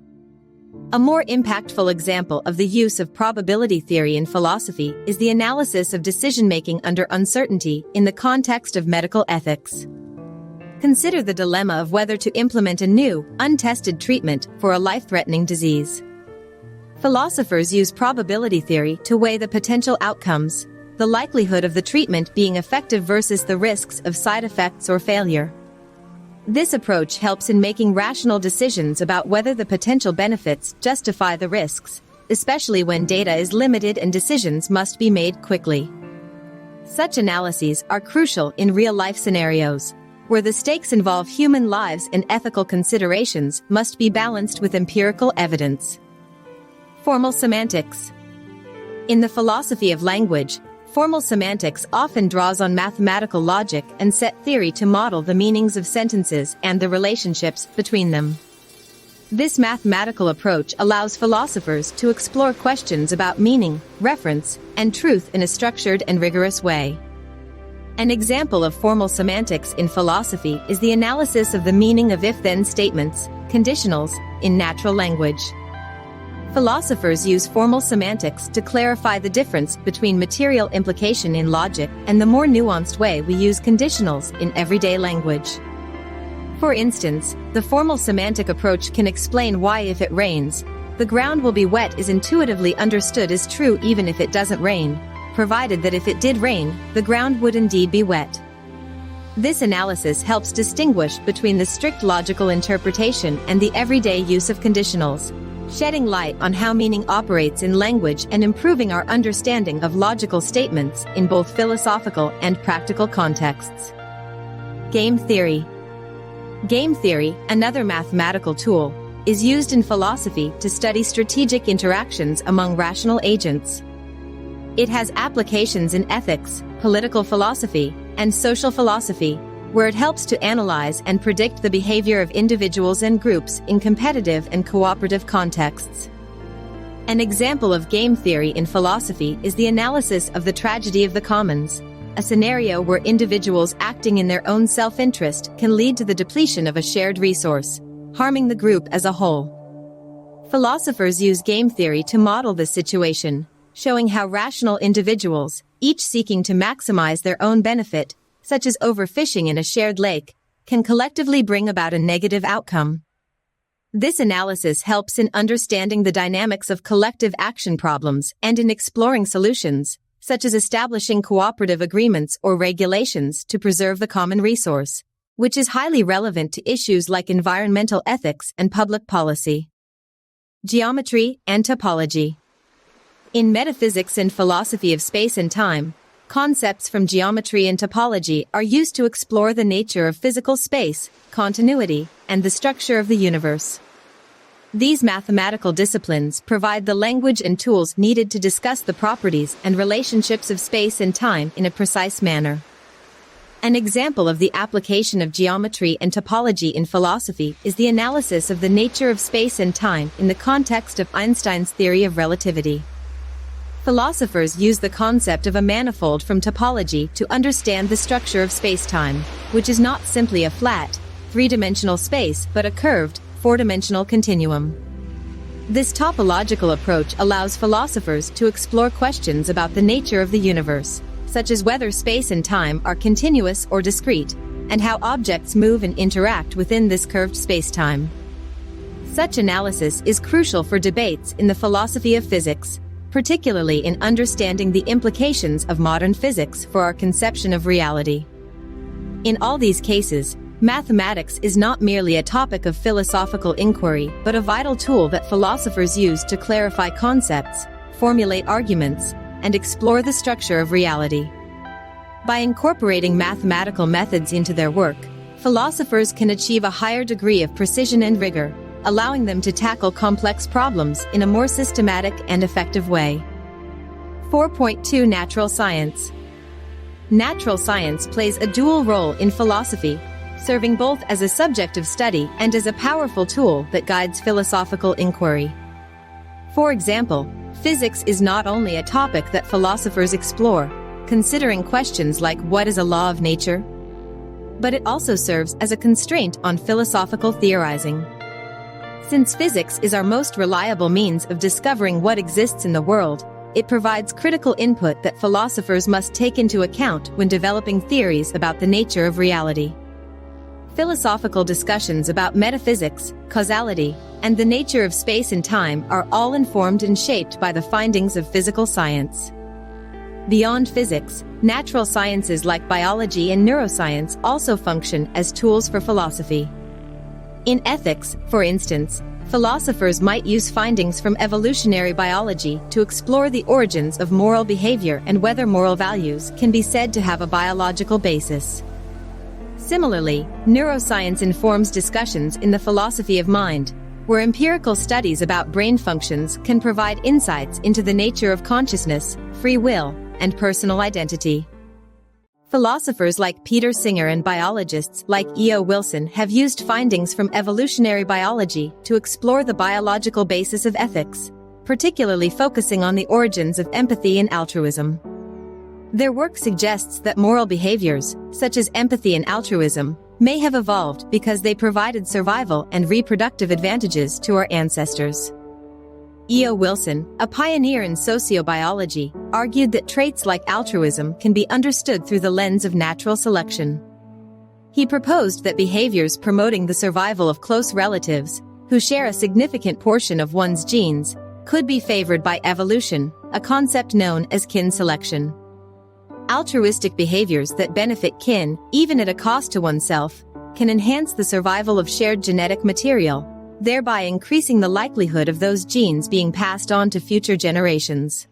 A more impactful example of the use of probability theory in philosophy is the analysis of decision-making under uncertainty in the context of medical ethics. Consider the dilemma of whether to implement a new, untested treatment for a life-threatening disease. Philosophers use probability theory to weigh the potential outcomes, the likelihood of the treatment being effective versus the risks of side effects or failure. This approach helps in making rational decisions about whether the potential benefits justify the risks, especially when data is limited and decisions must be made quickly. Such analyses are crucial in real-life scenarios, where the stakes involve human lives and ethical considerations must be balanced with empirical evidence. Formal semantics. In the philosophy of language, formal semantics often draws on mathematical logic and set theory to model the meanings of sentences and the relationships between them. This mathematical approach allows philosophers to explore questions about meaning, reference, and truth in a structured and rigorous way. An example of formal semantics in philosophy is the analysis of the meaning of if-then statements, conditionals, in natural language. Philosophers use formal semantics to clarify the difference between material implication in logic and the more nuanced way we use conditionals in everyday language. For instance, the formal semantic approach can explain why if it rains, the ground will be wet is intuitively understood as true even if it doesn't rain, provided that if it did rain, the ground would indeed be wet. This analysis helps distinguish between the strict logical interpretation and the everyday use of conditionals, shedding light on how meaning operates in language and improving our understanding of logical statements in both philosophical and practical contexts. Game theory. Game theory, another mathematical tool, is used in philosophy to study strategic interactions among rational agents. It has applications in ethics, political philosophy, and social philosophy, where it helps to analyze and predict the behavior of individuals and groups in competitive and cooperative contexts. An example of game theory in philosophy is the analysis of the tragedy of the commons, a scenario where individuals acting in their own self-interest can lead to the depletion of a shared resource, harming the group as a whole. Philosophers use game theory to model this situation, showing how rational individuals, each seeking to maximize their own benefit, such as overfishing in a shared lake, can collectively bring about a negative outcome. This analysis helps in understanding the dynamics of collective action problems and in exploring solutions, such as establishing cooperative agreements or regulations to preserve the common resource, which is highly relevant to issues like environmental ethics and public policy. Geometry and topology. In metaphysics and philosophy of space and time, concepts from geometry and topology are used to explore the nature of physical space, continuity, and the structure of the universe. These mathematical disciplines provide the language and tools needed to discuss the properties and relationships of space and time in a precise manner. An example of the application of geometry and topology in philosophy is the analysis of the nature of space and time in the context of Einstein's theory of relativity. Philosophers use the concept of a manifold from topology to understand the structure of space-time, which is not simply a flat, three-dimensional space but a curved, four-dimensional continuum. This topological approach allows philosophers to explore questions about the nature of the universe, such as whether space and time are continuous or discrete, and how objects move and interact within this curved space-time. Such analysis is crucial for debates in the philosophy of physics, particularly in understanding the implications of modern physics for our conception of reality. In all these cases, mathematics is not merely a topic of philosophical inquiry but a vital tool that philosophers use to clarify concepts, formulate arguments, and explore the structure of reality. By incorporating mathematical methods into their work, philosophers can achieve a higher degree of precision and rigor, allowing them to tackle complex problems in a more systematic and effective way. 4.2 Natural science. Natural science plays a dual role in philosophy, serving both as a subject of study and as a powerful tool that guides philosophical inquiry. For example, physics is not only a topic that philosophers explore, considering questions like what is a law of nature, but it also serves as a constraint on philosophical theorizing. Since physics is our most reliable means of discovering what exists in the world, it provides critical input that philosophers must take into account when developing theories about the nature of reality. Philosophical discussions about metaphysics, causality, and the nature of space and time are all informed and shaped by the findings of physical science. Beyond physics, natural sciences like biology and neuroscience also function as tools for philosophy. In ethics, for instance, philosophers might use findings from evolutionary biology to explore the origins of moral behavior and whether moral values can be said to have a biological basis. Similarly, neuroscience informs discussions in the philosophy of mind, where empirical studies about brain functions can provide insights into the nature of consciousness, free will, and personal identity. Philosophers like Peter Singer and biologists like E.O. Wilson have used findings from evolutionary biology to explore the biological basis of ethics, particularly focusing on the origins of empathy and altruism. Their work suggests that moral behaviors, such as empathy and altruism, may have evolved because they provided survival and reproductive advantages to our ancestors. E.O. Wilson, a pioneer in sociobiology, argued that traits like altruism can be understood through the lens of natural selection. He proposed that behaviors promoting the survival of close relatives, who share a significant portion of one's genes, could be favored by evolution, a concept known as kin selection. Altruistic behaviors that benefit kin, even at a cost to oneself, can enhance the survival of shared genetic material, thereby increasing the likelihood of those genes being passed on to future generations.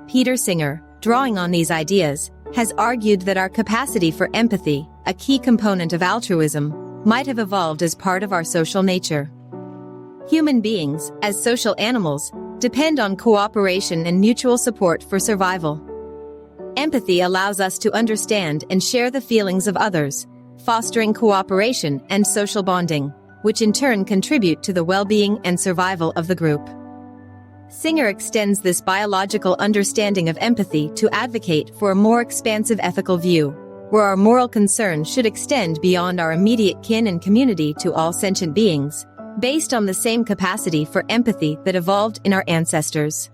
Peter Singer, drawing on these ideas, has argued that our capacity for empathy, a key component of altruism, might have evolved as part of our social nature. Human beings, as social animals, depend on cooperation and mutual support for survival. Empathy allows us to understand and share the feelings of others, fostering cooperation and social bonding, which in turn contribute to the well-being and survival of the group. Singer extends this biological understanding of empathy to advocate for a more expansive ethical view, where our moral concern should extend beyond our immediate kin and community to all sentient beings, based on the same capacity for empathy that evolved in our ancestors.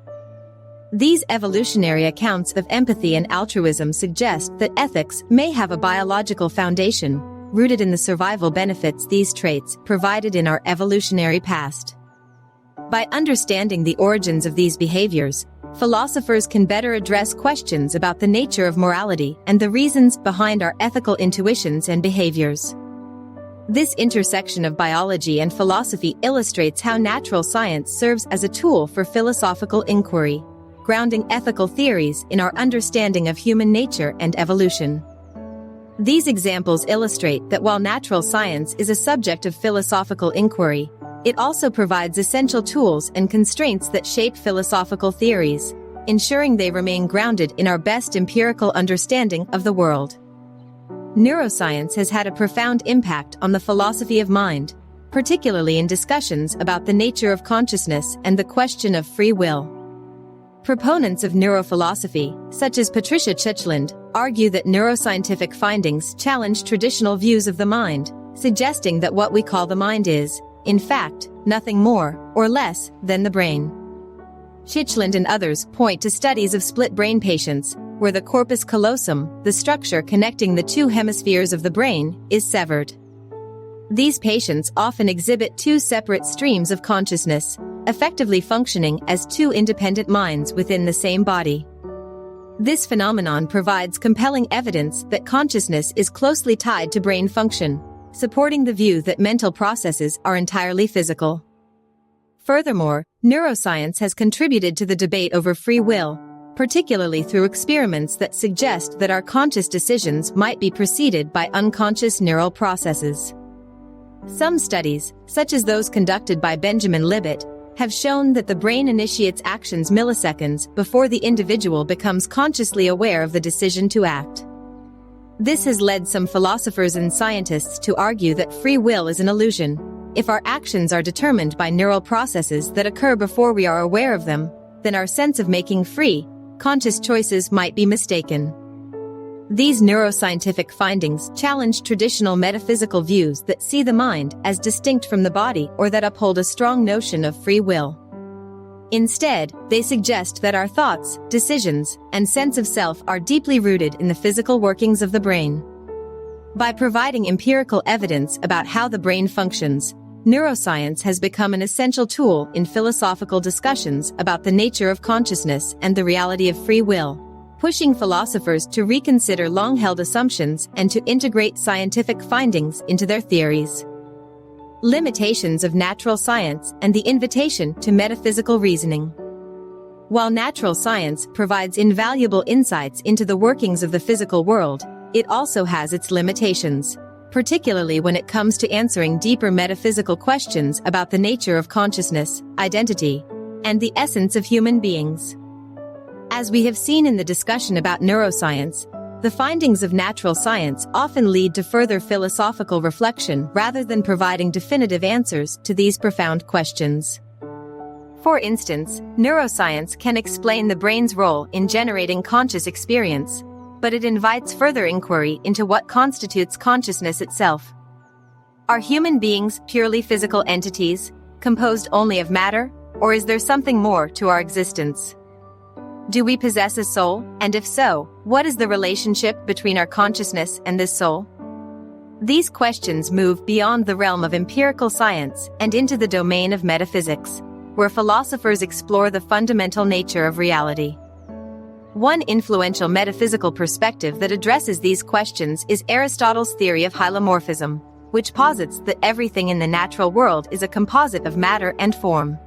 These evolutionary accounts of empathy and altruism suggest that ethics may have a biological foundation, rooted in the survival benefits these traits provided in our evolutionary past. By understanding the origins of these behaviors, philosophers can better address questions about the nature of morality and the reasons behind our ethical intuitions and behaviors. This intersection of biology and philosophy illustrates how natural science serves as a tool for philosophical inquiry, grounding ethical theories in our understanding of human nature and evolution. These examples illustrate that while natural science is a subject of philosophical inquiry, it also provides essential tools and constraints that shape philosophical theories, ensuring they remain grounded in our best empirical understanding of the world. Neuroscience has had a profound impact on the philosophy of mind, particularly in discussions about the nature of consciousness and the question of free will. Proponents of neurophilosophy, such as Patricia Churchland, argue that neuroscientific findings challenge traditional views of the mind, suggesting that what we call the mind is, in fact, nothing more or less than the brain. Churchland and others point to studies of split brain patients, where the corpus callosum, the structure connecting the two hemispheres of the brain, is severed. These patients often exhibit two separate streams of consciousness, effectively functioning as two independent minds within the same body. This phenomenon provides compelling evidence that consciousness is closely tied to brain function, supporting the view that mental processes are entirely physical. Furthermore, neuroscience has contributed to the debate over free will, particularly through experiments that suggest that our conscious decisions might be preceded by unconscious neural processes. Some studies, such as those conducted by Benjamin Libet, have shown that the brain initiates actions milliseconds before the individual becomes consciously aware of the decision to act. This has led some philosophers and scientists to argue that free will is an illusion. If our actions are determined by neural processes that occur before we are aware of them, then our sense of making free, conscious choices might be mistaken. These neuroscientific findings challenge traditional metaphysical views that see the mind as distinct from the body or that uphold a strong notion of free will. Instead, they suggest that our thoughts, decisions, and sense of self are deeply rooted in the physical workings of the brain. By providing empirical evidence about how the brain functions, neuroscience has become an essential tool in philosophical discussions about the nature of consciousness and the reality of free will, pushing philosophers to reconsider long-held assumptions and to integrate scientific findings into their theories. Limitations of natural science and the invitation to metaphysical reasoning. While natural science provides invaluable insights into the workings of the physical world, it also has its limitations. particularly when it comes to answering deeper metaphysical questions about the nature of consciousness, identity, and the essence of human beings. As we have seen in the discussion about neuroscience, the findings of natural science often lead to further philosophical reflection rather than providing definitive answers to these profound questions. For instance, neuroscience can explain the brain's role in generating conscious experience, but it invites further inquiry into what constitutes consciousness itself. Are human beings purely physical entities, composed only of matter, or is there something more to our existence? Do we possess a soul, and if so, what is the relationship between our consciousness and this soul? These questions move beyond the realm of empirical science and into the domain of metaphysics, where philosophers explore the fundamental nature of reality. One influential metaphysical perspective that addresses these questions is Aristotle's theory of hylomorphism, which posits that everything in the natural world is a composite of matter and form.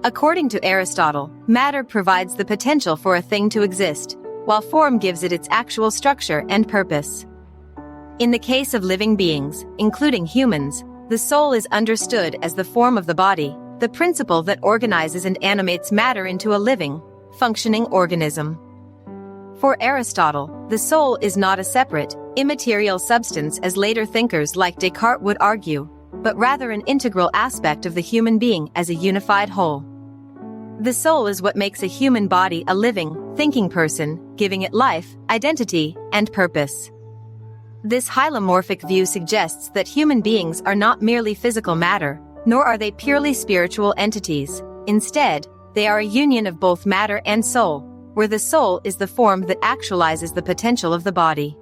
According to Aristotle, matter provides the potential for a thing to exist, while form gives it its actual structure and purpose. In the case of living beings, including humans, the soul is understood as the form of the body, the principle that organizes and animates matter into a living, functioning organism. For Aristotle, the soul is not a separate, immaterial substance as later thinkers like Descartes would argue, but rather an integral aspect of the human being as a unified whole. The soul is what makes a human body a living, thinking person, giving it life, identity, and purpose. This hylomorphic view suggests that human beings are not merely physical matter, nor are they purely spiritual entities. Instead, they are a union of both matter and soul, where the soul is the form that actualizes the potential of the body.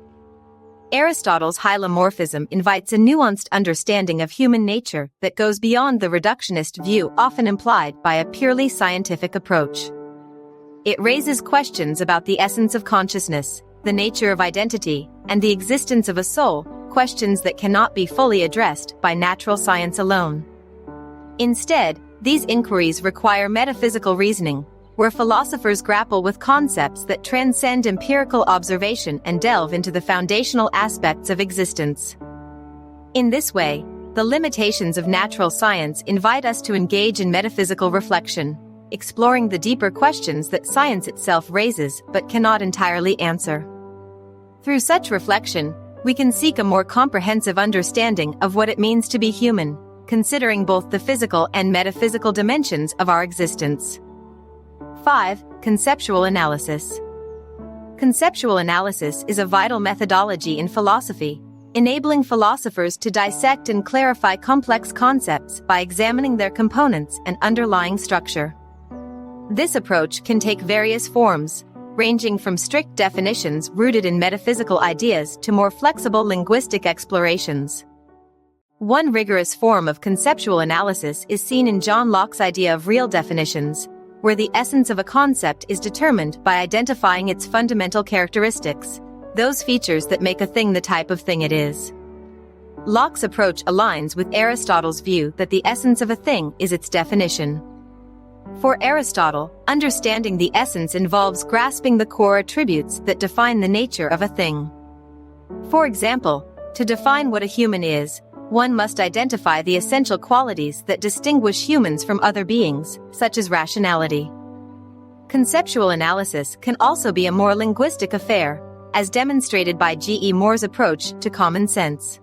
Aristotle's hylomorphism invites a nuanced understanding of human nature that goes beyond the reductionist view often implied by a purely scientific approach. It raises questions about the essence of consciousness, the nature of identity, and the existence of a soul, questions that cannot be fully addressed by natural science alone. Instead, these inquiries require metaphysical reasoning, where philosophers grapple with concepts that transcend empirical observation and delve into the foundational aspects of existence. In this way, the limitations of natural science invite us to engage in metaphysical reflection, exploring the deeper questions that science itself raises but cannot entirely answer. Through such reflection, we can seek a more comprehensive understanding of what it means to be human, considering both the physical and metaphysical dimensions of our existence. 5. Conceptual analysis. Conceptual analysis is a vital methodology in philosophy, enabling philosophers to dissect and clarify complex concepts by examining their components and underlying structure. This approach can take various forms, ranging from strict definitions rooted in metaphysical ideas to more flexible linguistic explorations. One rigorous form of conceptual analysis is seen in John Locke's idea of real definitions, where the essence of a concept is determined by identifying its fundamental characteristics, those features that make a thing the type of thing it is. Locke's approach aligns with Aristotle's view that the essence of a thing is its definition. For Aristotle, understanding the essence involves grasping the core attributes that define the nature of a thing. For example, to define what a human is, one must identify the essential qualities that distinguish humans from other beings, such as rationality. Conceptual analysis can also be a more linguistic affair, as demonstrated by G. E. Moore's approach to common sense.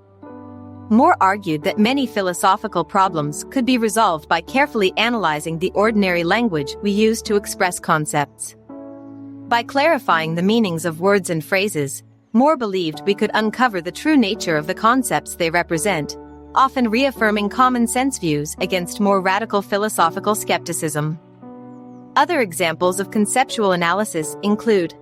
Moore argued that many philosophical problems could be resolved by carefully analyzing the ordinary language we use to express concepts. By clarifying the meanings of words and phrases, Moore believed we could uncover the true nature of the concepts they represent, often reaffirming common sense views against more radical philosophical skepticism. Other examples of conceptual analysis include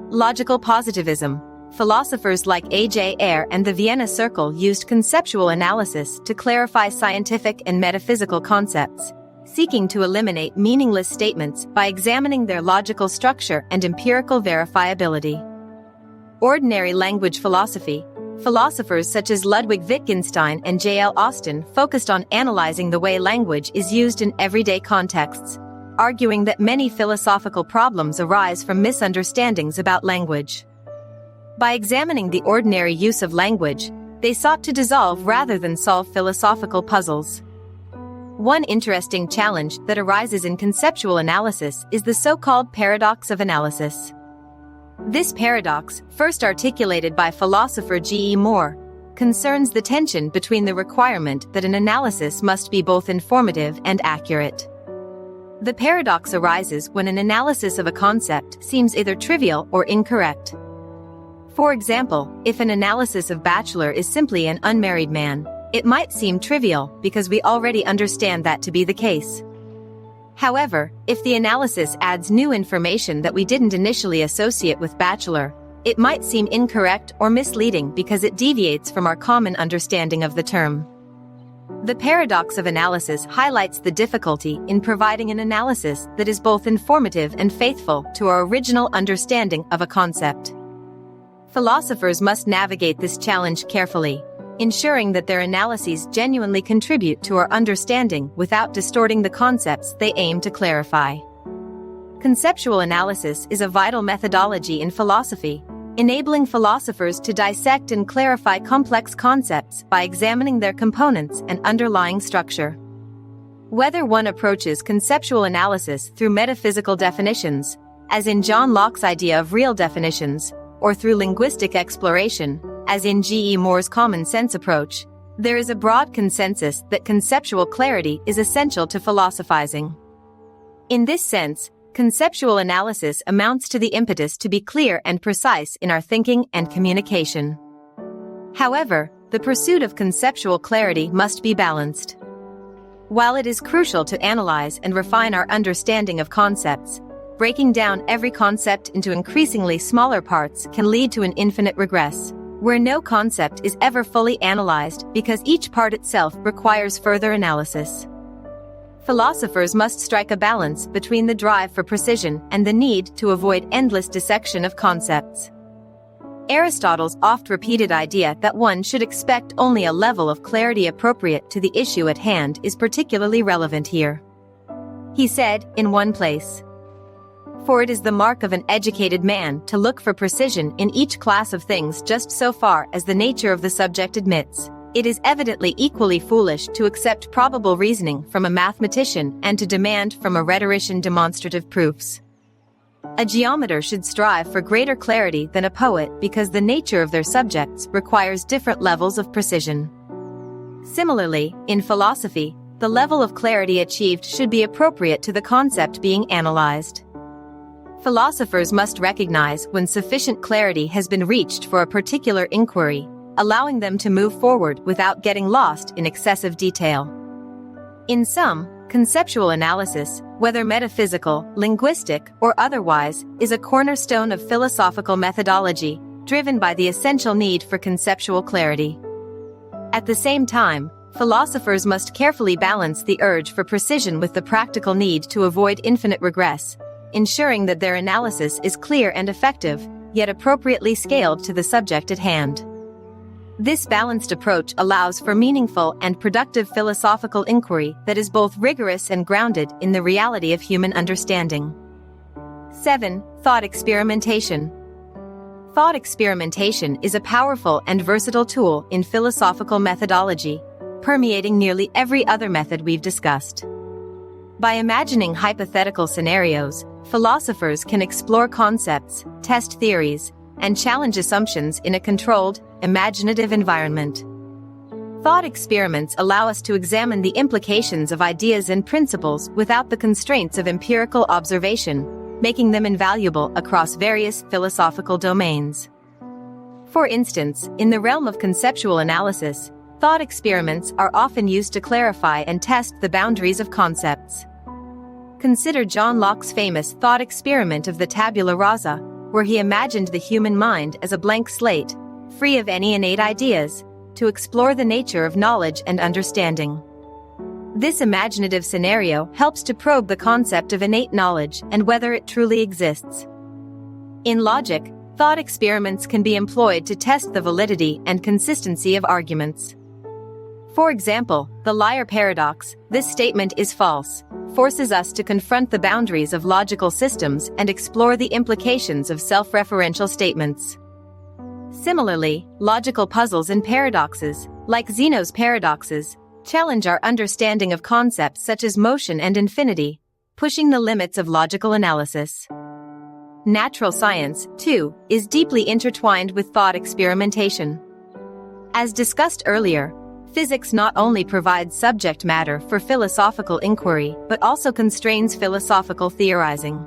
logical positivism. Philosophers like A.J. Ayer and the Vienna Circle used conceptual analysis to clarify scientific and metaphysical concepts, seeking to eliminate meaningless statements by examining their logical structure and empirical verifiability. Ordinary language philosophy. Philosophers such as Ludwig Wittgenstein and J.L. Austin focused on analyzing the way language is used in everyday contexts, arguing that many philosophical problems arise from misunderstandings about language. By examining the ordinary use of language, They sought to dissolve rather than solve philosophical puzzles. One interesting challenge that arises in conceptual analysis is the so-called paradox of analysis. This paradox, first articulated by philosopher G. E. Moore, concerns the tension between the requirement that an analysis must be both informative and accurate. The paradox arises when an analysis of a concept seems either trivial or incorrect. For example, if an analysis of Bachelor is simply an unmarried man, it might seem trivial because we already understand that to be the case. However, if the analysis adds new information that we didn't initially associate with Bachelor, it might seem incorrect or misleading because it deviates from our common understanding of the term. The paradox of analysis highlights the difficulty in providing an analysis that is both informative and faithful to our original understanding of a concept. Philosophers must navigate this challenge carefully, ensuring that their analyses genuinely contribute to our understanding without distorting the concepts they aim to clarify. Conceptual analysis is a vital methodology in philosophy, enabling philosophers to dissect and clarify complex concepts by examining their components and underlying structure. Whether one approaches conceptual analysis through metaphysical definitions, as in John Locke's idea of real definitions, or through linguistic exploration, as in G. E. Moore's common sense approach, there is a broad consensus that conceptual clarity is essential to philosophizing. In this sense, conceptual analysis amounts to the impetus to be clear and precise in our thinking and communication. However, the pursuit of conceptual clarity must be balanced. While it is crucial to analyze and refine our understanding of concepts, breaking down every concept into increasingly smaller parts can lead to an infinite regress, where no concept is ever fully analyzed because each part itself requires further analysis. Philosophers must strike a balance between the drive for precision and the need to avoid endless dissection of concepts. Aristotle's oft-repeated idea that one should expect only a level of clarity appropriate to the issue at hand is particularly relevant here. He said, in one place, "For it is the mark of an educated man to look for precision in each class of things just so far as the nature of the subject admits. It is evidently equally foolish to accept probable reasoning from a mathematician and to demand from a rhetorician demonstrative proofs. A geometer should strive for greater clarity than a poet because the nature of their subjects requires different levels of precision." Similarly, in philosophy, the level of clarity achieved should be appropriate to the concept being analyzed. Philosophers must recognize when sufficient clarity has been reached for a particular inquiry, allowing them to move forward without getting lost in excessive detail. In sum, conceptual analysis, whether metaphysical, linguistic, or otherwise, is a cornerstone of philosophical methodology, driven by the essential need for conceptual clarity. At the same time, philosophers must carefully balance the urge for precision with the practical need to avoid infinite regress, ensuring that their analysis is clear and effective, yet appropriately scaled to the subject at hand. This balanced approach allows for meaningful and productive philosophical inquiry that is both rigorous and grounded in the reality of human understanding. 7. Thought experimentation. Thought experimentation is a powerful and versatile tool in philosophical methodology, permeating nearly every other method we've discussed. By imagining hypothetical scenarios, philosophers can explore concepts, test theories, and challenge assumptions in a controlled, imaginative environment. Thought experiments allow us to examine the implications of ideas and principles without the constraints of empirical observation, making them invaluable across various philosophical domains. For instance, in the realm of conceptual analysis, thought experiments are often used to clarify and test the boundaries of concepts. Consider John Locke's famous thought experiment of the tabula rasa, where he imagined the human mind as a blank slate, free of any innate ideas, to explore the nature of knowledge and understanding. This imaginative scenario helps to probe the concept of innate knowledge and whether it truly exists. In logic, thought experiments can be employed to test the validity and consistency of arguments. For example, the liar paradox, "This statement is false," forces us to confront the boundaries of logical systems and explore the implications of self-referential statements. Similarly, logical puzzles and paradoxes, like Zeno's paradoxes, challenge our understanding of concepts such as motion and infinity, pushing the limits of logical analysis. Natural science, too, is deeply intertwined with thought experimentation. As discussed earlier, physics not only provides subject matter for philosophical inquiry but also constrains philosophical theorizing.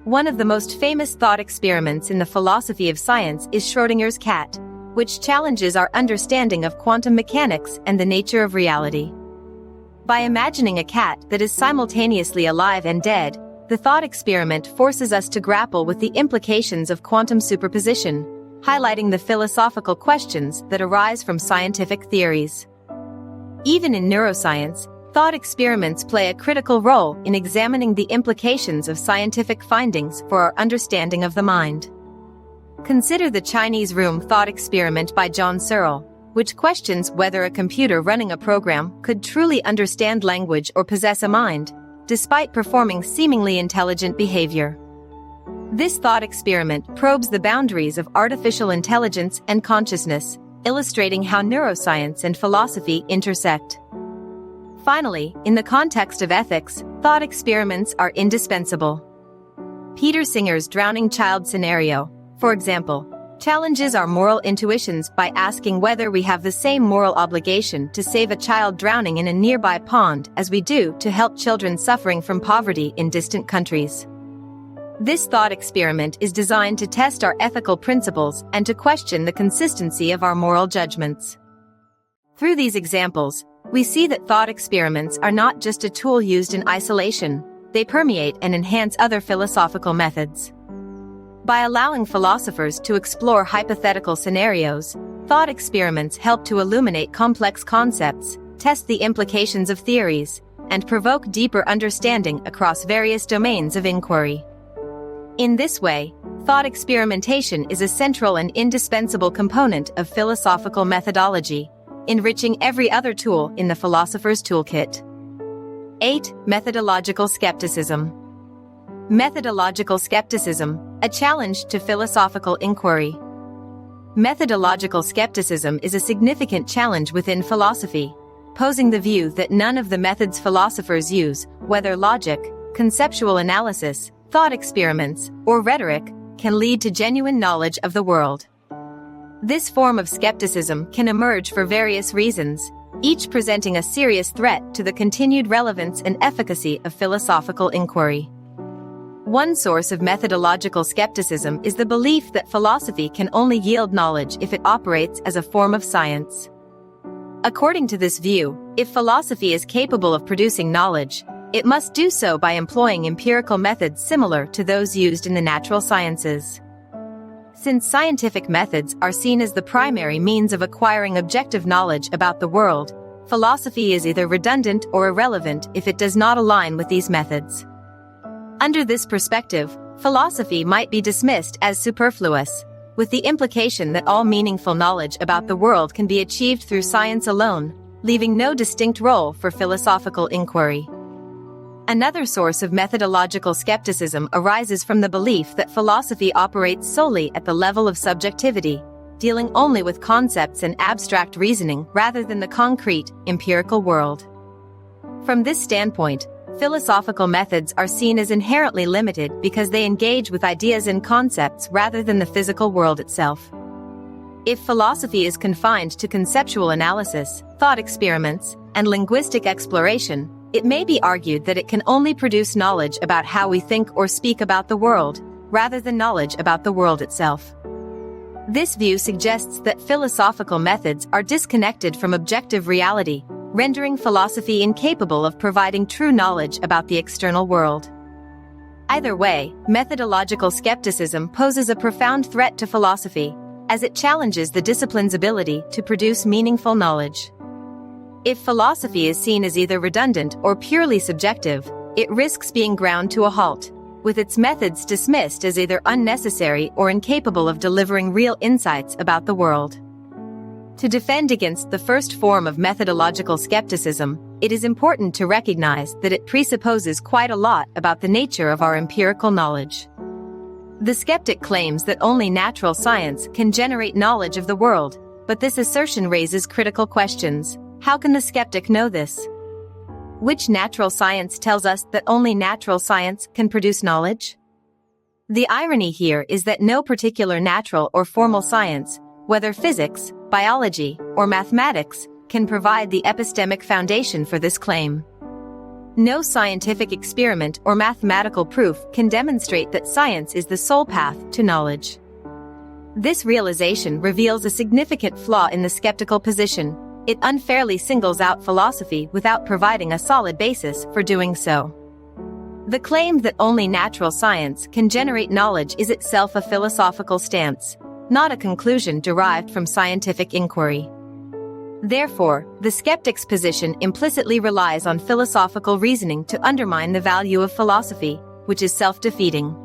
One of the most famous thought experiments in the philosophy of science is Schrödinger's cat, which challenges our understanding of quantum mechanics and the nature of reality. By imagining a cat that is simultaneously alive and dead, the thought experiment forces us to grapple with the implications of quantum superposition, highlighting the philosophical questions that arise from scientific theories. Even in neuroscience, thought experiments play a critical role in examining the implications of scientific findings for our understanding of the mind. Consider the Chinese room thought experiment by John Searle, which questions whether a computer running a program could truly understand language or possess a mind, despite performing seemingly intelligent behavior. This thought experiment probes the boundaries of artificial intelligence and consciousness, illustrating how neuroscience and philosophy intersect. Finally, in the context of ethics, thought experiments are indispensable. Peter Singer's drowning child scenario, for example, challenges our moral intuitions by asking whether we have the same moral obligation to save a child drowning in a nearby pond as we do to help children suffering from poverty in distant countries. This thought experiment is designed to test our ethical principles and to question the consistency of our moral judgments. Through these examples, we see that thought experiments are not just a tool used in isolation, they permeate and enhance other philosophical methods. By allowing philosophers to explore hypothetical scenarios, thought experiments help to illuminate complex concepts, test the implications of theories, and provoke deeper understanding across various domains of inquiry. In this way, thought experimentation is a central and indispensable component of philosophical methodology, enriching every other tool in the philosopher's toolkit. 8. Methodological skepticism. Methodological skepticism, a challenge to philosophical inquiry. Methodological skepticism is a significant challenge within philosophy, posing the view that none of the methods philosophers use, whether logic, conceptual analysis, thought experiments, or rhetoric, can lead to genuine knowledge of the world. This form of skepticism can emerge for various reasons, each presenting a serious threat to the continued relevance and efficacy of philosophical inquiry. One source of methodological skepticism is the belief that philosophy can only yield knowledge if it operates as a form of science. According to this view, if philosophy is capable of producing knowledge, it must do so by employing empirical methods similar to those used in the natural sciences. Since scientific methods are seen as the primary means of acquiring objective knowledge about the world, philosophy is either redundant or irrelevant if it does not align with these methods. Under this perspective, philosophy might be dismissed as superfluous, with the implication that all meaningful knowledge about the world can be achieved through science alone, leaving no distinct role for philosophical inquiry. Another source of methodological skepticism arises from the belief that philosophy operates solely at the level of subjectivity, dealing only with concepts and abstract reasoning rather than the concrete, empirical world. From this standpoint, philosophical methods are seen as inherently limited because they engage with ideas and concepts rather than the physical world itself. If philosophy is confined to conceptual analysis, thought experiments, and linguistic exploration, it may be argued that it can only produce knowledge about how we think or speak about the world, rather than knowledge about the world itself. This view suggests that philosophical methods are disconnected from objective reality, rendering philosophy incapable of providing true knowledge about the external world. Either way, methodological skepticism poses a profound threat to philosophy, as it challenges the discipline's ability to produce meaningful knowledge. If philosophy is seen as either redundant or purely subjective, it risks being ground to a halt, with its methods dismissed as either unnecessary or incapable of delivering real insights about the world. To defend against the first form of methodological skepticism, it is important to recognize that it presupposes quite a lot about the nature of our empirical knowledge. The skeptic claims that only natural science can generate knowledge of the world, but this assertion raises critical questions. How can the skeptic know this? Which natural science tells us that only natural science can produce knowledge? The irony here is that no particular natural or formal science, whether physics, biology, or mathematics, can provide the epistemic foundation for this claim. No scientific experiment or mathematical proof can demonstrate that science is the sole path to knowledge. This realization reveals a significant flaw in the skeptical position. It unfairly singles out philosophy without providing a solid basis for doing so. The claim that only natural science can generate knowledge is itself a philosophical stance, not a conclusion derived from scientific inquiry. Therefore, the skeptic's position implicitly relies on philosophical reasoning to undermine the value of philosophy, which is self-defeating.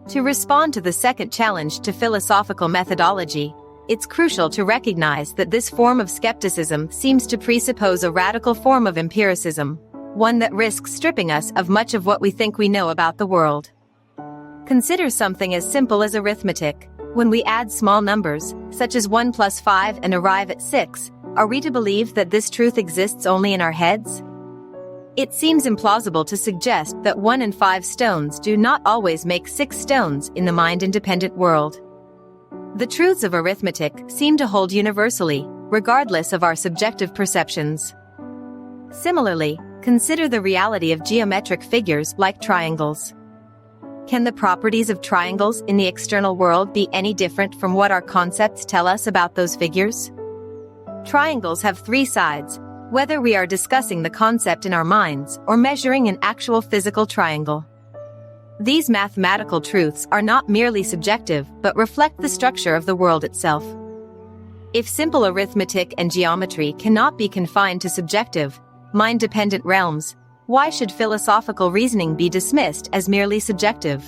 To respond to the second challenge to philosophical methodology, it's crucial to recognize that this form of skepticism seems to presuppose a radical form of empiricism, one that risks stripping us of much of what we think we know about the world. Consider something as simple as arithmetic. When we add small numbers, such as 1 plus 5, and arrive at 6, are we to believe that this truth exists only in our heads? It seems implausible to suggest that 1 and 5 stones do not always make 6 stones in the mind-independent world. The truths of arithmetic seem to hold universally, regardless of our subjective perceptions. Similarly, consider the reality of geometric figures like triangles. Can the properties of triangles in the external world be any different from what our concepts tell us about those figures? Triangles have 3 sides, whether we are discussing the concept in our minds or measuring an actual physical triangle. These mathematical truths are not merely subjective but reflect the structure of the world itself. If simple arithmetic and geometry cannot be confined to subjective, mind-dependent realms, why should philosophical reasoning be dismissed as merely subjective?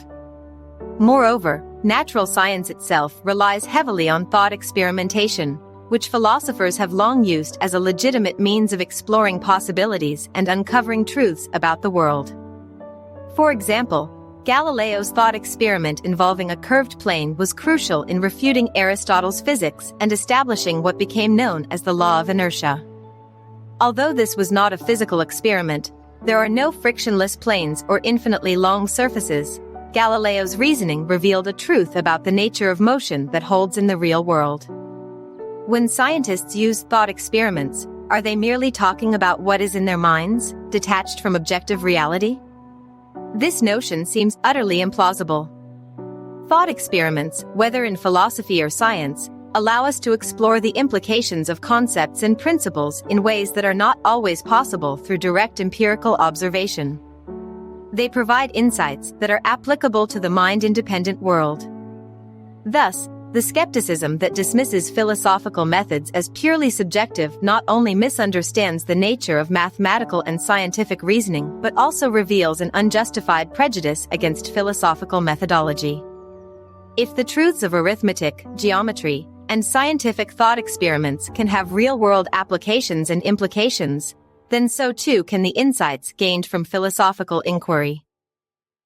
Moreover, natural science itself relies heavily on thought experimentation, which philosophers have long used as a legitimate means of exploring possibilities and uncovering truths about the world. For example, Galileo's thought experiment involving a curved plane was crucial in refuting Aristotle's physics and establishing what became known as the law of inertia. Although this was not a physical experiment, there are no frictionless planes or infinitely long surfaces. Galileo's reasoning revealed a truth about the nature of motion that holds in the real world. When scientists use thought experiments, are they merely talking about what is in their minds, detached from objective reality? This notion seems utterly implausible. Thought experiments, whether in philosophy or science, allow us to explore the implications of concepts and principles in ways that are not always possible through direct empirical observation. They provide insights that are applicable to the mind-independent world. Thus, the skepticism that dismisses philosophical methods as purely subjective not only misunderstands the nature of mathematical and scientific reasoning but also reveals an unjustified prejudice against philosophical methodology. If the truths of arithmetic, geometry, and scientific thought experiments can have real-world applications and implications, then so too can the insights gained from philosophical inquiry.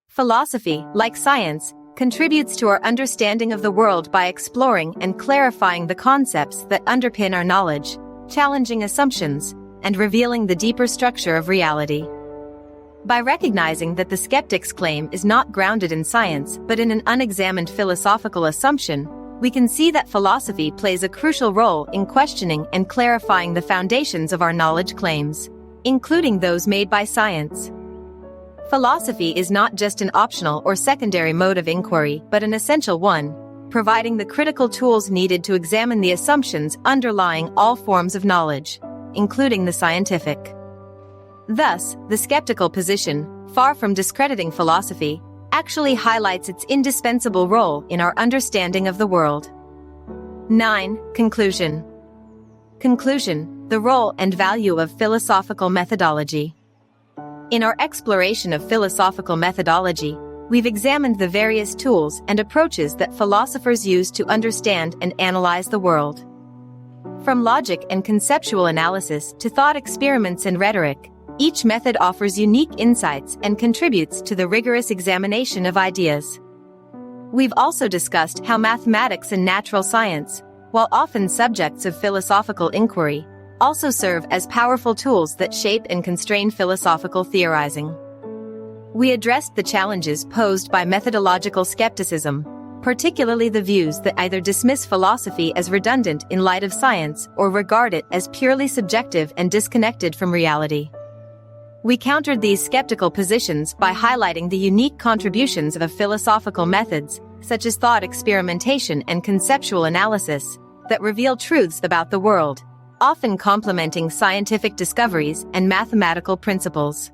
Philosophy, like science, contributes to our understanding of the world by exploring and clarifying the concepts that underpin our knowledge, challenging assumptions, and revealing the deeper structure of reality. By recognizing that the skeptic's claim is not grounded in science but in an unexamined philosophical assumption, we can see that philosophy plays a crucial role in questioning and clarifying the foundations of our knowledge claims, including those made by science. Philosophy is not just an optional or secondary mode of inquiry but an essential one, providing the critical tools needed to examine the assumptions underlying all forms of knowledge, including the scientific. Thus, the skeptical position, far from discrediting philosophy, actually highlights its indispensable role in our understanding of the world. 9. Conclusion. Conclusion: the role and value of philosophical methodology. In our exploration of philosophical methodology, we've examined the various tools and approaches that philosophers use to understand and analyze the world. From logic and conceptual analysis to thought experiments and rhetoric, each method offers unique insights and contributes to the rigorous examination of ideas. We've also discussed how mathematics and natural science, while often subjects of philosophical inquiry, also serve as powerful tools that shape and constrain philosophical theorizing. We addressed the challenges posed by methodological skepticism, particularly the views that either dismiss philosophy as redundant in light of science or regard it as purely subjective and disconnected from reality. We countered these skeptical positions by highlighting the unique contributions of philosophical methods, such as thought experimentation and conceptual analysis, that reveal truths about the world, often complementing scientific discoveries and mathematical principles.